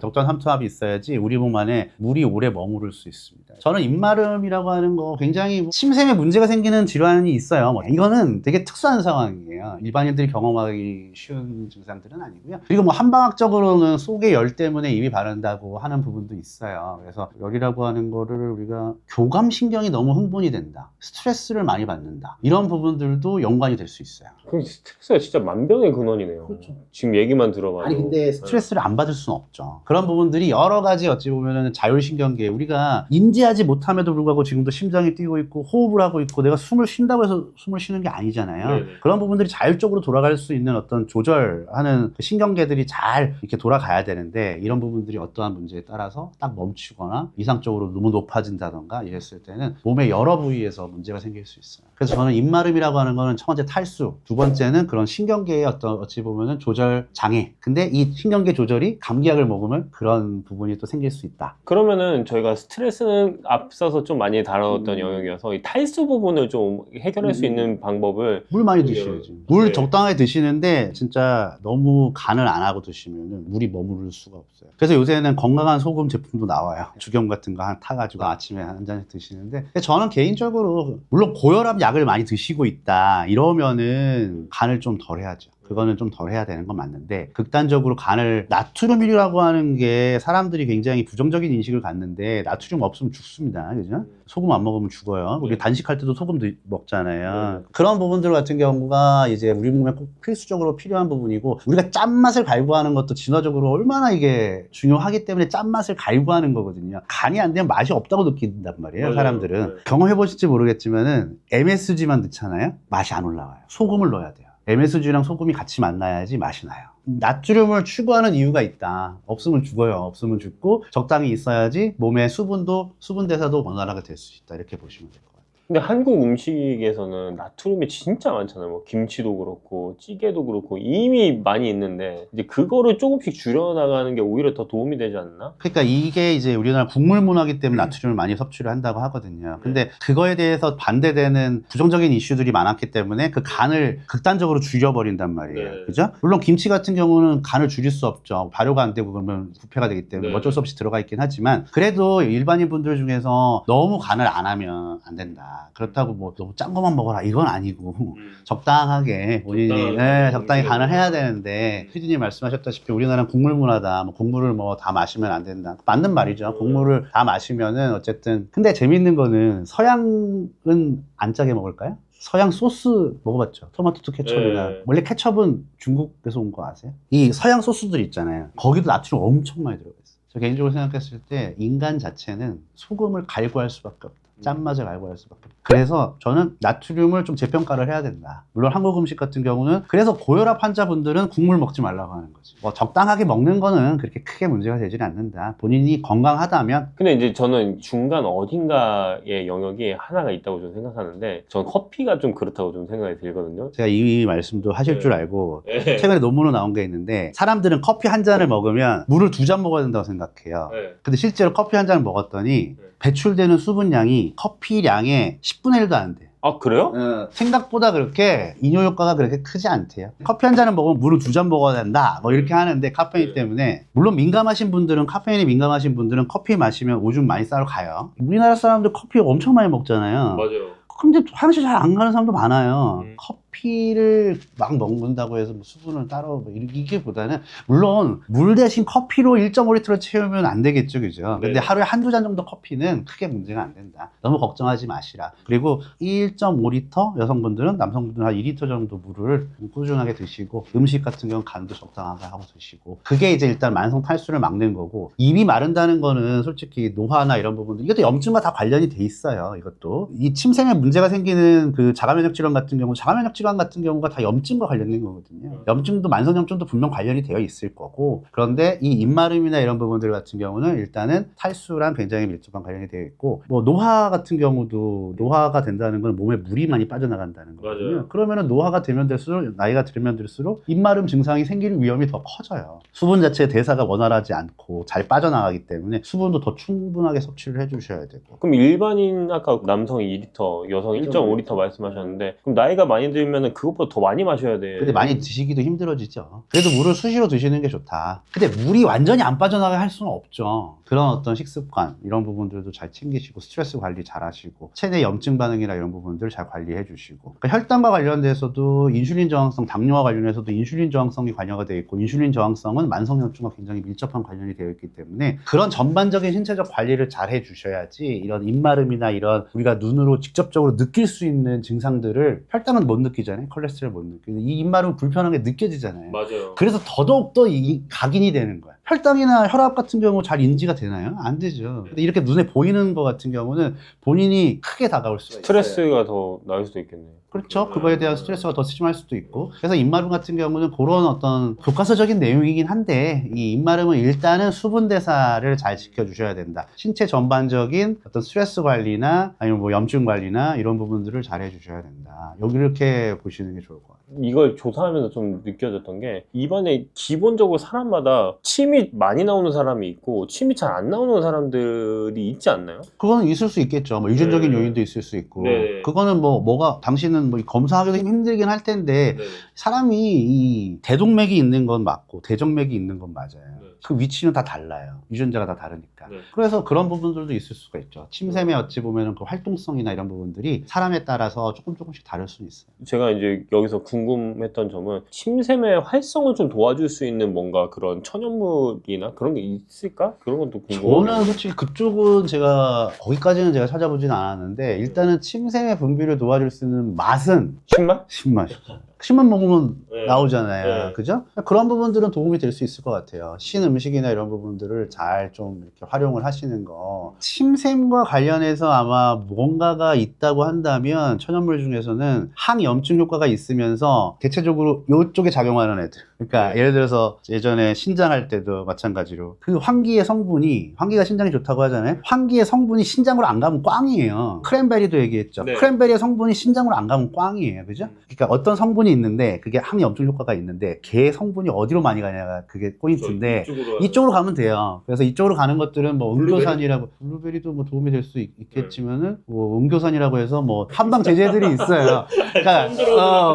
적정 삼투압이 있어야지 우리 몸 안에 물이 오래 머무를 수 있습니다. 저는 입마름이라고 하는 거 굉장히 침샘에 문제가 생기는 질환이 있어요. 뭐 이거는 되게 특수한 상황이에요. 일반인들이 경험하기 쉬운 증상들은 아니고요. 그리고 뭐 한방학적으로는 속의 열 때문에 입이 바른다고 하는 부분도 있어요. 그래서 열이라고 하는 거를 우리가 교감신경이 너무 흥분이 된다. 스트레스를 많이 받는다. 이런 부분들도 연관이 될 수 있어요. 그럼 스트레스가 진짜 만병의 근원이네요. 그렇죠. 지금 얘기만 들어봐도. 아니 근데 스트레스를 안 받을 수는 없죠. 그런 부분들이 여러 가지 어찌 보면은 자율신경계 우리가 인지하지 못함에도 불구하고 지금도 심장이 뛰고 있고 호흡을 하고 있고 내가 숨을 쉰다고 해서 숨을 쉬는 게 아니잖아요. 네네. 그런 부분들이 자율적으로 돌아갈 수 있는 어떤 조절하는 그 신경계들이 잘 이렇게 돌아가야 되는데 이런 부분들이 어떠한 문제에 따라서 딱 멈추거나 이상적으로 너무 높아진다던가 이랬을 때는 몸의 여러 부위에서 문제가 생길 수 있어요. 그래서 저는 입마름이라고 하는 거는 첫 번째 탈수, 두 번째는 그런 신경계의 어떤 어찌 보면은 조절 장애. 근데 이 신경계 조절이 감기약을 먹으면 그런 부분이 또 생길 수 있다. 그러면은 저희가 스트레스는 앞서서 좀 많이 다뤘던 영역이어서 이 탈수 부분을 좀 해결할 수 있는 방법을 물 많이 드셔야지. 물 네. 적당하게 드시는데 진짜 너무 간을 안 하고 드시면은 물이 머무를 수가 없어요. 그래서 요새는 건강한 소금 제품도 나와요. 죽염 같은 거 한 타가지고 아침에 한 잔씩 드시는데 근데 저는 개인적으로 물론 고혈압 약을 많이 드시고 있다 이러면은 간을 좀 덜 해야죠. 그거는 좀 덜 해야 되는 건 맞는데, 극단적으로 간을 나트륨이라고 하는 게 사람들이 굉장히 부정적인 인식을 갖는데, 나트륨 없으면 죽습니다. 그죠? 소금 안 먹으면 죽어요. 우리 단식할 때도 소금도 먹잖아요. 그런 부분들 같은 경우가 이제 우리 몸에 꼭 필수적으로 필요한 부분이고, 우리가 짠맛을 갈구하는 것도 진화적으로 얼마나 이게 중요하기 때문에 짠맛을 갈구하는 거거든요. 간이 안 되면 맛이 없다고 느낀단 말이에요. 맞아요. 사람들은. 네. 경험해 보실지 모르겠지만은 MSG만 넣잖아요. 맛이 안 올라와요. 소금을 넣어야 돼요. MSG랑 소금이 같이 만나야지 맛이 나요. 나트륨을 추구하는 이유가 있다. 없으면 죽어요. 없으면 죽고, 적당히 있어야지 몸의 수분도, 수분 대사도 원활하게 될 수 있다. 이렇게 보시면 될 것 같아요. 근데 한국 음식에서는 나트륨이 진짜 많잖아요. 뭐 김치도 그렇고 찌개도 그렇고 이미 많이 있는데 이제 그거를 조금씩 줄여나가는 게 오히려 더 도움이 되지 않나? 그러니까 이게 이제 우리나라 국물 문화이기 때문에 나트륨을 많이 섭취를 한다고 하거든요. 근데 그거에 대해서 반대되는 부정적인 이슈들이 많았기 때문에 그 간을 극단적으로 줄여버린단 말이에요. 네. 그죠? 물론 김치 같은 경우는 간을 줄일 수 없죠. 발효가 안 되고 그러면 부패가 되기 때문에 네. 어쩔 수 없이 들어가 있긴 하지만, 그래도 일반인 분들 중에서 너무 간을 안 하면 안 된다. 그렇다고 뭐 너무 짠 것만 먹어라 이건 아니고 적당하게 본인이 적당히 간을 해야 되는데, 피디님 말씀하셨다시피 우리나라는 국물 문화다. 뭐 국물을 뭐 다 마시면 안 된다. 맞는 말이죠. 국물을 다 마시면은 어쨌든. 근데 재밌는 거는 서양은 안 짜게 먹을까요? 서양 소스 먹어봤죠? 토마토 케첩이나. 네. 원래 케첩은 중국에서 온 거 아세요? 이 서양 소스들 있잖아요. 거기도 나트륨 엄청 많이 들어가 있어요. 저 개인적으로 생각했을 때 인간 자체는 소금을 갈구할 수밖에 없다. 짠맛을 갈구할 수밖에 없다. 그래서 저는 나트륨을 좀 재평가를 해야 된다. 물론 한국 음식 같은 경우는, 그래서 고혈압 환자분들은 국물 먹지 말라고 하는 거지. 뭐 적당하게 먹는 거는 그렇게 크게 문제가 되지는 않는다. 본인이 건강하다면. 근데 이제 저는 중간 어딘가의 영역이 하나가 있다고 좀 생각하는데, 전 커피가 좀 그렇다고 좀 생각이 들거든요. 제가 이 말씀도 하실 네. 줄 알고 네. 최근에 논문으로 나온 게 있는데, 사람들은 커피 한 잔을 먹으면 물을 2잔 먹어야 된다고 생각해요. 네. 근데 실제로 커피 한 잔을 먹었더니 배출되는 수분량이 커피량의 10분의 1도 안 돼. 아, 그래요? 생각보다 그렇게 이뇨 효과가 그렇게 크지 않대요. 커피 한 잔을 먹으면 물을 2잔 먹어야 된다. 뭐 이렇게 하는데, 카페인 때문에. 물론 민감하신 분들은, 카페인에 민감하신 분들은 커피 마시면 오줌 많이 싸러 가요. 우리나라 사람들 커피 엄청 많이 먹잖아요. 맞아요. 근데 화장실 잘 안 가는 사람도 많아요. 커피를 막 먹는다고 해서 뭐 수분을 따로 뭐 이게 보다는, 물론 물 대신 커피로 1.5리터를 채우면 안 되겠죠, 그죠? 근데 네. 하루에 한두 잔 정도 커피는 크게 문제가 안 된다. 너무 걱정하지 마시라. 그리고 1.5리터 여성분들은, 남성분들은 한 2리터 정도 물을 꾸준하게 드시고, 음식 같은 경우는 간도 적당하게 하고 드시고, 그게 이제 일단 만성 탈수를 막는 거고, 입이 마른다는 거는 솔직히 노화나 이런 부분들, 이것도 염증과 다 관련이 돼 있어요. 이것도 이 침샘에 문제가 생기는 그 자가면역 질환 같은 경우, 자가면역 질환 같은 경우가 다 염증과 관련된 거거든요. 염증도, 만성염증도 분명 관련이 되어 있을 거고, 그런데 이 입마름이나 이런 부분들 같은 경우는 일단은 탈수랑 굉장히 밀접한 관련이 되어 있고, 뭐 노화 같은 경우도, 노화가 된다는 건 몸에 물이 많이 빠져나간다는 거거든요. 맞아요. 그러면은 노화가 되면 될수록, 나이가 들면 들수록 입마름 증상이 생길 위험이 더 커져요. 수분 자체의 대사가 원활하지 않고 잘 빠져나가기 때문에 수분도 더 충분하게 섭취를 해주셔야 되고. 그럼 일반인, 아까 남성 2리터, 여성 1.5리터 말씀하셨는데, 그럼 나이가 많이 들면 그것보다 더 많이 마셔야 돼. 근데 많이 드시기도 힘들어지죠. 그래도 물을 수시로 드시는 게 좋다. 근데 물이 완전히 안 빠져나가게 할 수는 없죠. 그런 어떤 식습관, 이런 부분들도 잘 챙기시고, 스트레스 관리 잘 하시고, 체내 염증 반응이나 이런 부분들 잘 관리해 주시고, 그러니까 혈당과 관련돼서도 인슐린 저항성, 당뇨와 관련해서도 인슐린 저항성이 관여가 되어 있고, 인슐린 저항성은 만성염증과 굉장히 밀접한 관련이 되어 있기 때문에 그런 전반적인 신체적 관리를 잘 해주셔야지, 이런 입마름이나 이런 우리가 눈으로 직접적으로 느낄 수 있는 증상들을, 혈당은 못 느끼잖아요. 콜레스테롤 못 느끼고, 이 입마름은 불편한 게 느껴지잖아요. 맞아요. 그래서 더더욱더 각인이 되는 거야. 혈당이나 혈압 같은 경우 잘 인지가 되나요? 안 되죠. 근데 이렇게 눈에 보이는 거 같은 경우는 본인이 크게 다가올 수가 있어요. 스트레스가 더 나을 수도 있겠네요. 그렇죠. 그거에 대한 스트레스가 더 심할 수도 있고. 그래서 입마름 같은 경우는 그런 어떤 교과서적인 내용이긴 한데, 이 입마름은 일단은 수분 대사를 잘 지켜주셔야 된다. 신체 전반적인 어떤 스트레스 관리나 아니면 뭐 염증 관리나 이런 부분들을 잘 해주셔야 된다. 여기 이렇게 보시는 게 좋을 것 같아요. 이걸 조사하면서 좀 느껴졌던 게, 입안에 기본적으로 사람마다 침이 많이 나오는 사람이 있고 침이 잘 안 나오는 사람들이 있지 않나요? 그거는 있을 수 있겠죠. 뭐 유전적인 네. 요인도 있을 수 있고. 네. 그거는 뭐가 당신은 뭐 검사하기도 힘들긴 할 텐데, 네. 사람이 이 대동맥이 있는 건 맞고 대정맥이 있는 건 맞아요. 네. 그 위치는 다 달라요. 유전자가 다 다르니까. 네. 그래서 그런 부분들도 있을 수가 있죠. 침샘에 어찌 보면은 그 활동성이나 이런 부분들이 사람에 따라서 조금씩 다를 수 있어요. 제가 이제 여기서 궁금했던 점은 침샘의 활성을 좀 도와줄 수 있는 뭔가 그런 천연물이나 그런 게 있을까? 그런 것도 궁금해요. 저는 솔직히 그쪽은 제가 거기까지는 제가 찾아보진 않았는데 일단은 침샘의 분비를 도와줄 수 있는 맛은 신맛? 신맛이죠. 신맛 먹으면 네. 나오잖아요. 네. 그죠? 그런 부분들은 도움이 될 수 있을 것 같아요. 신 음식이나 이런 부분들을 잘 좀 이렇게 활용을 하시는 거. 침샘과 관련해서 아마 뭔가가 있다고 한다면 천연물 중에서는 항염증 효과가 있으면서 대체적으로 이쪽에 작용하는 애들. 그러니까 네. 예를 들어서 예전에 신장할 때도 마찬가지로 그 황기의 성분이, 황기가 신장에 좋다고 하잖아요. 황기의 성분이 신장으로 안 가면 꽝이에요. 크랜베리도 얘기했죠. 네. 크랜베리의 성분이 신장으로 안 가면 꽝이에요. 그죠? 그러니까 어떤 성분이 있는데 그게 항염증 효과가 있는데 걔 성분이 어디로 많이 가냐가 그게 포인트인데 이쪽으로 가면 돼요. 그래서 이쪽으로 가는 것들은 뭐 음교산이라고, 블루베리도 뭐 도움이 될 수 있겠지만은 뭐 음교산이라고 해서 뭐 한방 제제들이 있어요. 그러니까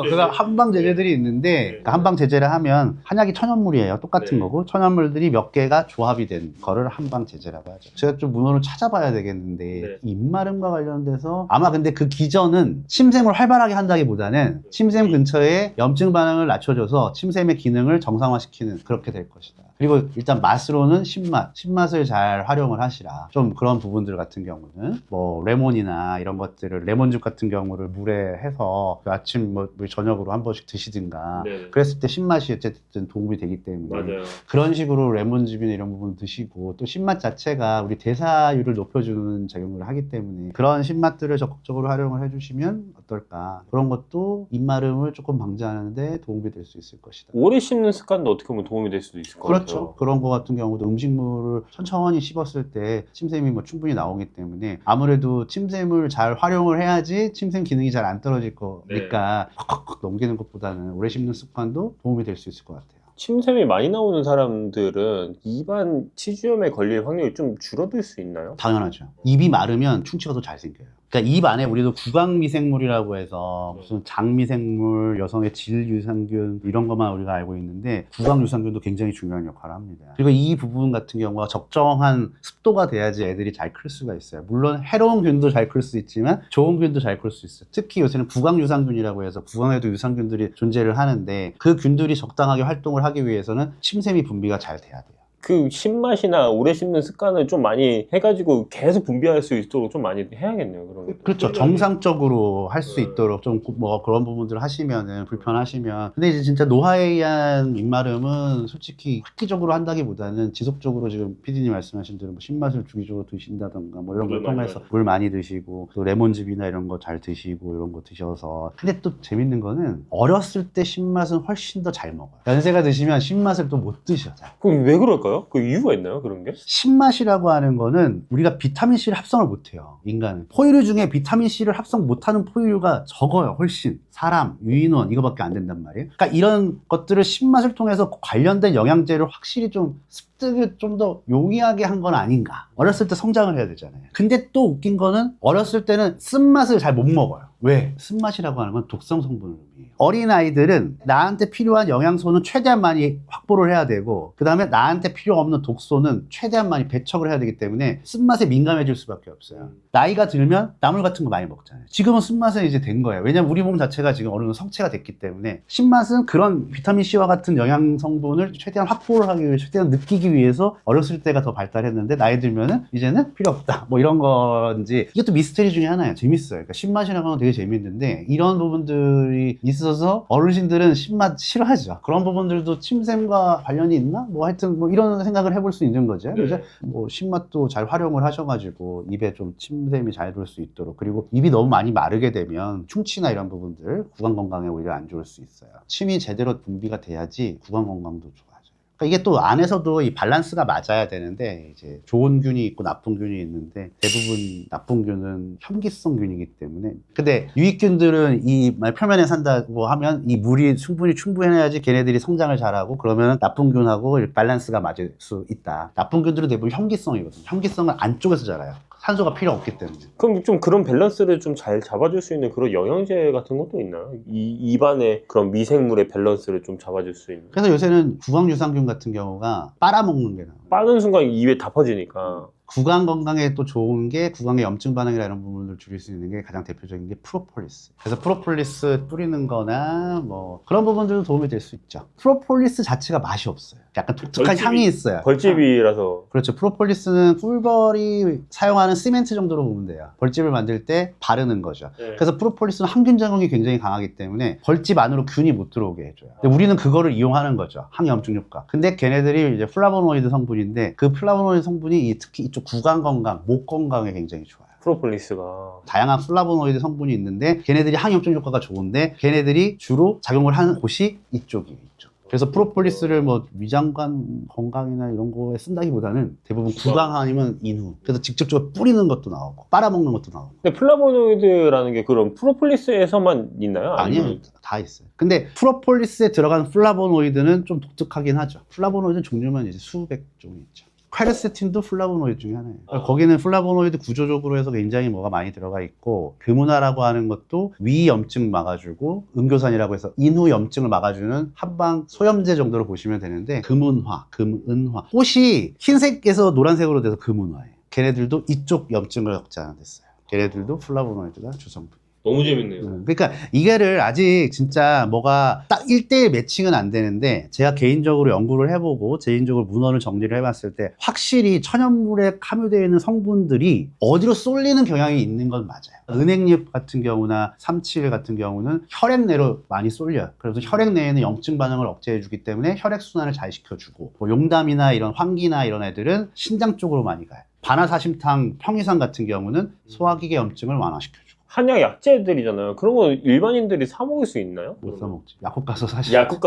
그러니까 한방 제제들이 있는데 그러니까 한방 제제를 하면 한약이 천연물이에요. 똑같은 네. 거고 천연물들이 몇 개가 조합이 된 거를 한방 제제라고 하죠. 제가 좀 문헌을 찾아봐야 되겠는데 네. 입마름과 관련돼서 아마 근데 그 기전은 침샘을 활발하게 한다기보다는 침샘 근처에 염증 반응을 낮춰줘서 침샘의 기능을 정상화시키는 그렇게 될 것이다. 그리고 일단 맛으로는 신맛을 잘 활용을 하시라. 좀 그런 부분들 같은 경우는 뭐 레몬이나 이런 것들을 레몬즙 같은 경우를 물에 해서 아침 뭐 저녁으로 한 번씩 드시든가 네네. 그랬을 때 신맛이 어쨌든 도움이 되기 때문에 맞아요. 그런 식으로 레몬즙이나 이런 부분 드시고 또 신맛 자체가 우리 대사율을 높여주는 작용을 하기 때문에 그런 신맛들을 적극적으로 활용을 해주시면 어떨까. 그런 것도 입마름을 조금 방지하는 데 도움이 될 수 있을 것이다. 오래 씹는 습관도 어떻게 보면 도움이 될 수도 있을 것 그렇죠. 같아요. 그런 거 같은 경우도 음식물을 천천히 씹었을 때 침샘이 뭐 충분히 나오기 때문에 아무래도 침샘을 잘 활용을 해야지 침샘 기능이 잘 안 떨어질 거니까 팍팍팍 넘기는 것보다는 오래 씹는 습관도 도움이 될 수 있을 것 같아요. 침샘이 많이 나오는 사람들은 입안 치주염에 걸릴 확률이 좀 줄어들 수 있나요? 당연하죠. 입이 마르면 충치가 더 잘 생겨요. 그러니까 입 안에 우리도 구강미생물이라고 해서 무슨 장미생물, 여성의 질유산균 이런 것만 우리가 알고 있는데 구강유산균도 굉장히 중요한 역할을 합니다. 그리고 이 부분 같은 경우가 적정한 습도가 돼야지 애들이 잘 클 수가 있어요. 물론 해로운 균도 잘 클 수 있지만 좋은 균도 잘 클 수 있어요. 특히 요새는 구강유산균이라고 해서 구강에도 유산균들이 존재를 하는데 그 균들이 적당하게 활동을 하기 위해서는 침샘이 분비가 잘 돼야 돼요. 그 신맛이나 오래 씹는 습관을 좀 많이 해가지고 계속 분비할 수 있도록 좀 많이 해야겠네요. 그런 거. 그렇죠. 정상적으로 할 수 있도록 좀 뭐 그런 부분들을 하시면은 불편하시면. 근데 이제 진짜 노화에 의한 입마름은 솔직히 획기적으로 한다기보다는 지속적으로 지금 PD님 말씀하신 대로 뭐 신맛을 주기적으로 드신다던가 뭐 이런 걸 통해서 물 많이 드시고 또 레몬즙이나 이런 거 잘 드시고 이런 거 드셔서. 근데 또 재밌는 거는 어렸을 때 신맛은 훨씬 더 잘 먹어요. 연세가 드시면 신맛을 또 못 드셔. 잘. 그럼 왜 그럴까요? 그 이유가 있나요? 그런 게? 신맛이라고 하는 거는 우리가 비타민C를 합성을 못해요. 인간은. 포유류 중에 비타민C를 합성 못하는 포유류가 적어요. 훨씬. 사람, 유인원 이거밖에 안 된단 말이에요. 그러니까 이런 것들을 신맛을 통해서 관련된 영양제를 확실히 좀 습득을 좀 더 용이하게 한 건 아닌가. 어렸을 때 성장을 해야 되잖아요. 근데 또 웃긴 거는 어렸을 때는 쓴맛을 잘 못 먹어요. 왜? 쓴맛이라고 하는 건 독성 성분을 의미해요. 어린아이들은 나한테 필요한 영양소는 최대한 많이 확보를 해야 되고 그 다음에 나한테 필요 없는 독소는 최대한 많이 배척을 해야 되기 때문에 쓴맛에 민감해질 수밖에 없어요. 나이가 들면 나물 같은 거 많이 먹잖아요. 지금은 쓴맛은 이제 된 거예요. 왜냐면 우리 몸 자체가 지금 어느 정도 성체가 됐기 때문에 신맛은 그런 비타민C와 같은 영양 성분을 최대한 확보를 하기 위해 최대한 느끼기 위해서 어렸을 때가 더 발달했는데 나이 들면은 이제는 필요 없다. 뭐 이런 건지 이것도 미스터리 중에 하나예요. 재밌어요. 그러니까 신맛이라는 건 되게 재밌는데 이런 부분들이 있어서 어르신들은 신맛 싫어하죠. 그런 부분들도 침샘과 관련이 있나? 뭐 하여튼 뭐 이런 생각을 해볼 수 있는 거죠. 그죠? 뭐 신맛도 잘 활용을 하셔가지고 입에 좀 침샘이 잘 돌 수 있도록. 그리고 입이 너무 많이 마르게 되면 충치나 이런 부분들 구강 건강에 오히려 안 좋을 수 있어요. 침이 제대로 분비가 돼야지 구강 건강도 좋아져요. 그러니까 이게 또 안에서도 이 밸런스가 맞아야 되는데 이제 좋은 균이 있고 나쁜 균이 있는데 대부분 나쁜 균은 현기성 균이기 때문에 근데 유익균들은 이 표면에 산다고 하면 이 물이 충분해야지 걔네들이 성장을 잘하고 그러면 나쁜 균하고 밸런스가 맞을 수 있다. 나쁜 균들은 대부분 현기성이거든요. 현기성은 안쪽에서 자라요. 산소가 필요 없기 때문에. 그럼 좀 그런 밸런스를 좀 잘 잡아줄 수 있는 그런 영양제 같은 것도 있나요? 입안의 그런 미생물의 밸런스를 좀 잡아줄 수 있는. 그래서 요새는 구강유산균 같은 경우가 빨아먹는 게 나와요. 빠는 순간 입에 다 퍼지니까. 구강 건강에 또 좋은 게 구강의 염증 반응이나 이런 부분을 줄일 수 있는 게 가장 대표적인 게 프로폴리스. 그래서 프로폴리스 뿌리는 거나 뭐 그런 부분들도 도움이 될 수 있죠. 프로폴리스 자체가 맛이 없어요. 약간 독특한 향이 있어요. 벌집이라서. 그렇죠. 프로폴리스는 꿀벌이 사용하는 시멘트 정도로 보면 돼요. 벌집을 만들 때 바르는 거죠. 네. 그래서 프로폴리스는 항균 작용이 굉장히 강하기 때문에 벌집 안으로 균이 못 들어오게 해줘요. 근데 우리는 그거를 이용하는 거죠. 항염증 효과. 근데 걔네들이 이제 플라보노이드 성분인데 그 플라보노이드 성분이 특히 이쪽 구강 건강, 목 건강에 굉장히 좋아요. 프로폴리스가. 다양한 플라보노이드 성분이 있는데 걔네들이 항염증 효과가 좋은데 걔네들이 주로 작용을 하는 곳이 이쪽이 있죠. 그래서 프로폴리스를 뭐 위장관 건강이나 이런 거에 쓴다기보다는 대부분 구강 아니면 인후. 그래서 직접적으로 뿌리는 것도 나오고 빨아먹는 것도 나오고. 근데 플라보노이드라는 게 그럼 프로폴리스에서만 있나요? 아니에요. 다 있어요. 근데 프로폴리스에 들어가는 플라보노이드는 좀 독특하긴 하죠. 플라보노이드 종류만 이제 수백 종이 있죠. 퀘르세틴도 플라보노이드 중에 하나예요. 거기는 플라보노이드 구조적으로 해서 굉장히 뭐가 많이 들어가 있고 금은화라고 하는 것도 위 염증 막아주고 음교산이라고 해서 인후 염증을 막아주는 한방 소염제 정도로 보시면 되는데 금은화, 금은화 꽃이 흰색에서 노란색으로 돼서 금은화예요. 걔네들도 이쪽 염증을 억제하는 데 써요. 걔네들도 플라보노이드가 주성분. 너무 재밌네요. 그러니까 이거를 아직 진짜 뭐가 딱 1대1 매칭은 안 되는데 제가 개인적으로 연구를 해보고 개인적으로 문헌을 정리를 해봤을 때 확실히 천연물에 함유되어 있는 성분들이 어디로 쏠리는 경향이 있는 건 맞아요. 은행잎 같은 경우나 삼칠 같은 경우는 혈액 내로 많이 쏠려요. 그래서 혈액 내에는 염증 반응을 억제해주기 때문에 혈액순환을 잘 시켜주고 뭐 용담이나 이런 황기나 이런 애들은 신장 쪽으로 많이 가요. 바나사심탕, 평이산 같은 경우는 소화기계 염증을 완화시켜요. 한약 약재들이잖아요. 그런 거 일반인들이 사 먹을 수 있나요? 못 사먹지. 약국 가서 사실. 약국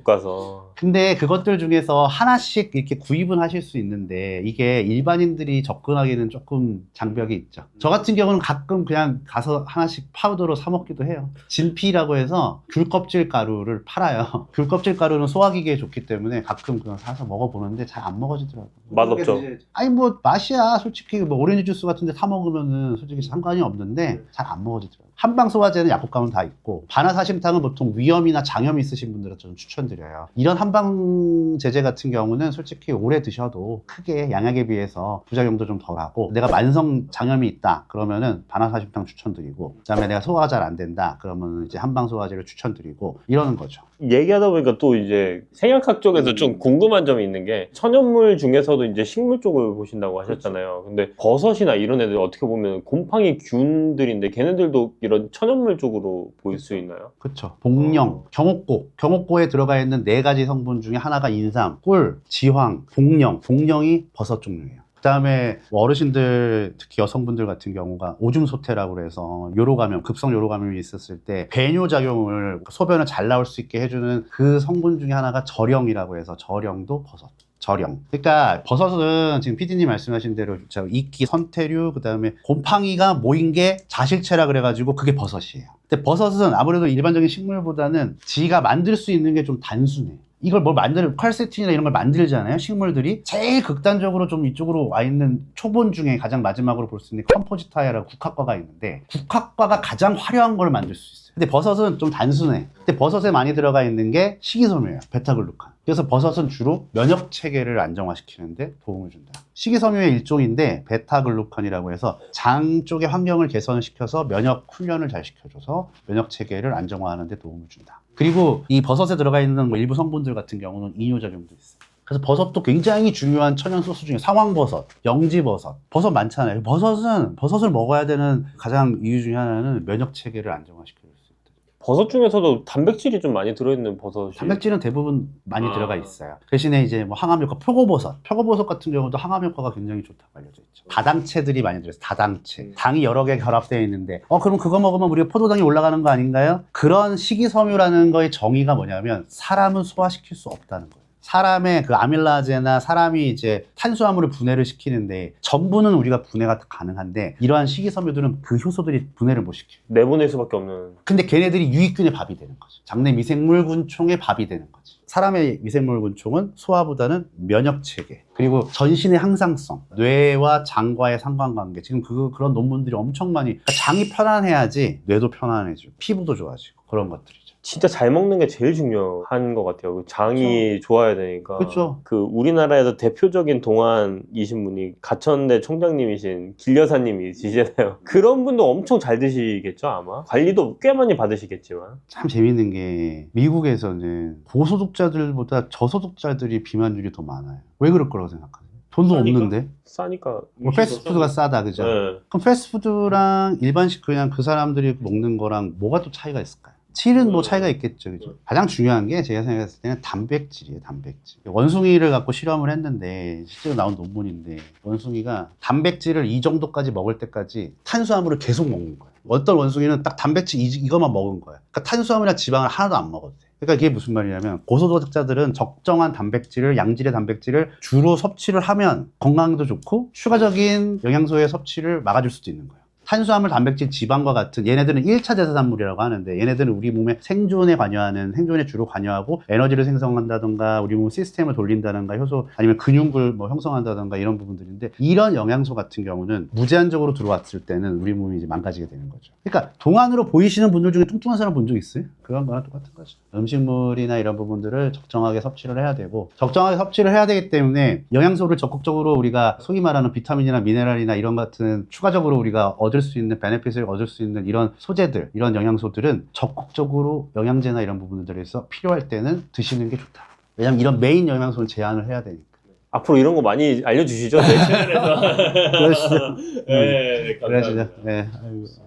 가서. 근데 그것들 중에서 하나씩 이렇게 구입은 하실 수 있는데 이게 일반인들이 접근하기는 조금 장벽이 있죠. 저 같은 경우는 가끔 그냥 가서 하나씩 파우더로 사 먹기도 해요. 진피라고 해서 귤껍질 가루를 팔아요. 귤껍질 가루는 소화기계에 좋기 때문에 가끔 그냥 사서 먹어보는데 잘 안 먹어지더라고요. 맛없죠. 아니 뭐 맛이야. 솔직히 뭐 오렌지 주스 같은 데 사 먹으면은 솔직히 상관이 없는데 잘 안 먹어지더라고요. 한방 소화제는 약국 가면 다 있고 바나사심탕은 보통 위염이나 장염이 있으신 분들은 저는 추천드려요. 이런 한방 제제 같은 경우는 솔직히 오래 드셔도 크게 양약에 비해서 부작용도 좀 덜하고 내가 만성 장염이 있다 그러면은 바나사심탕 추천드리고 그다음에 내가 소화가 잘 안 된다 그러면 이제 한방 소화제를 추천드리고 이러는 거죠. 얘기하다 보니까 또 이제 생약학 쪽에서 좀 궁금한 점이 있는 게 천연물 중에서도 이제 식물 쪽을 보신다고 하셨잖아요. 근데 버섯이나 이런 애들 어떻게 보면 곰팡이 균들인데 걔네들도 이런 천연물 쪽으로 보일 수 있나요? 그렇죠. 복령, 경옥고. 경옥고에 들어가 있는 4가지 성분 중에 하나가 인삼, 꿀, 지황, 복령. 복령이 버섯 종류예요. 그다음에 어르신들 특히 여성분들 같은 경우가 오줌 소태라고 그래서 요로감염, 급성 요로감염이 있었을 때 배뇨 작용을 소변을 잘 나올 수 있게 해주는 그 성분 중에 하나가 절영이라고 해서 절영도 버섯. 절영. 그러니까 버섯은 지금 PD님 말씀하신 대로 이끼, 선태류, 그다음에 곰팡이가 모인 게 자실체라 그래가지고 그게 버섯이에요. 근데 버섯은 아무래도 일반적인 식물보다는 지가 만들 수 있는 게 좀 단순해. 이걸 뭘 퀘르세틴이나 이런 걸 만들잖아요. 식물들이 제일 극단적으로 좀 이쪽으로 와 있는 초본 중에 가장 마지막으로 볼 수 있는 컴포지타이라고 국화과가 있는데 국화과가 가장 화려한 걸 만들 수 있어요. 근데 버섯은 좀 단순해. 근데 버섯에 많이 들어가 있는 게 식이섬유예요. 베타글루칸. 그래서 버섯은 주로 면역 체계를 안정화시키는데 도움을 준다. 식이섬유의 일종인데 베타글루칸이라고 해서 장 쪽의 환경을 개선시켜서 면역 훈련을 잘 시켜줘서 면역 체계를 안정화하는 데 도움을 준다. 그리고 이 버섯에 들어가 있는 뭐 일부 성분들 같은 경우는 이뇨작용도 있어요. 그래서 버섯도 굉장히 중요한 천연 소스 중에 상황버섯, 영지버섯, 버섯 많잖아요. 버섯을 먹어야 되는 가장 이유 중에 하나는 면역 체계를 안정화시켜줄 수 있다. 버섯 중에서도 단백질이 좀 많이 들어있는 버섯이. 단백질은 대부분 많이 들어가 있어요. 대신에 이제 뭐 항암 효과, 표고버섯 같은 경우도 항암 효과가 굉장히 좋다고 알려져 있죠. 다당체들이 많이 들어있어요. 다당체. 당이 여러 개 결합되어 있는데 그럼 그거 먹으면 우리가 포도당이 올라가는 거 아닌가요? 그런 식이섬유라는 거의 정의가 뭐냐면 사람은 소화시킬 수 없다는 거예요. 사람의 그 아밀라제나 사람이 이제 탄수화물을 분해를 시키는데 전부는 우리가 분해가 가능한데 이러한 식이섬유들은 그 효소들이 분해를 못 시켜요. 내보낼 수밖에 없는. 근데 걔네들이 유익균의 밥이 되는 거죠. 장내 미생물군총의 밥이 되는 거지. 사람의 미생물군총은 소화보다는 면역체계 그리고 전신의 항상성, 뇌와 장과의 상관관계 지금 그런 논문들이 엄청 많이 그러니까 장이 편안해야지 뇌도 편안해지고 피부도 좋아지고 그런 것들이죠. 진짜 잘 먹는 게 제일 중요한 것 같아요. 그 장이 좋아야 되니까. 그렇죠. 그 우리나라에서 대표적인 동안이신 분이 가천대 총장님이신 길 여사님이시잖아요. 그런 분도 엄청 잘 드시겠죠, 아마? 관리도 꽤 많이 받으시겠지만. 참 재밌는 게 미국에서는 고소득자들보다 저소득자들이 비만율이 더 많아요. 왜 그럴 거라고 생각하세요? 돈도 싸니까? 없는데? 싸니까. 뭐 패스트푸드가 싸다, 그죠? 네. 그럼 패스트푸드랑 일반식 그냥 그 사람들이 먹는 거랑 뭐가 또 차이가 있을까요? 질은 뭐 차이가 있겠죠, 그죠? 가장 중요한 게 제가 생각했을 때는 단백질이에요, 단백질. 원숭이를 갖고 실험을 했는데 실제로 나온 논문인데 원숭이가 단백질을 이 정도까지 먹을 때까지 탄수화물을 계속 먹는 거예요. 어떤 원숭이는 딱 단백질 이것만 먹은 거예요. 그러니까 탄수화물이나 지방을 하나도 안 먹어도 돼. 그러니까 이게 무슨 말이냐면 고소득자들은 적정한 단백질을 양질의 단백질을 주로 섭취를 하면 건강도 좋고 추가적인 영양소의 섭취를 막아줄 수도 있는 거예요. 탄수화물, 단백질, 지방과 같은 얘네들은 1차 대사산물이라고 하는데 얘네들은 우리 몸의 생존에 관여하는 생존에 주로 관여하고 에너지를 생성한다던가 우리 몸 시스템을 돌린다던가 효소 아니면 근육을 뭐 형성한다던가 이런 부분들인데 이런 영양소 같은 경우는 무제한적으로 들어왔을 때는 우리 몸이 이제 망가지게 되는 거죠. 그러니까 동안으로 보이시는 분들 중에 뚱뚱한 사람 본 적 있어요? 그런 거랑 똑같은 거죠. 음식물이나 이런 부분들을 적정하게 섭취를 해야 되고 적정하게 섭취를 해야 되기 때문에 영양소를 적극적으로 우리가 소위 말하는 비타민이나 미네랄이나 이런 같은 추가적으로 우리가 얻을 수 있는 베네핏을 얻을 수 있는 이런 소재들, 이런 영양소들은 적극적으로 영양제나 이런 부분들에서 필요할 때는 드시는 게 좋다. 왜냐면 이런 메인 영양소는 제한을 해야 되니까. 앞으로 이런 거 많이 알려주시죠, 내 채널에서. 그러시죠. 네, 그러시죠. 감사합니다. 네. 아이고.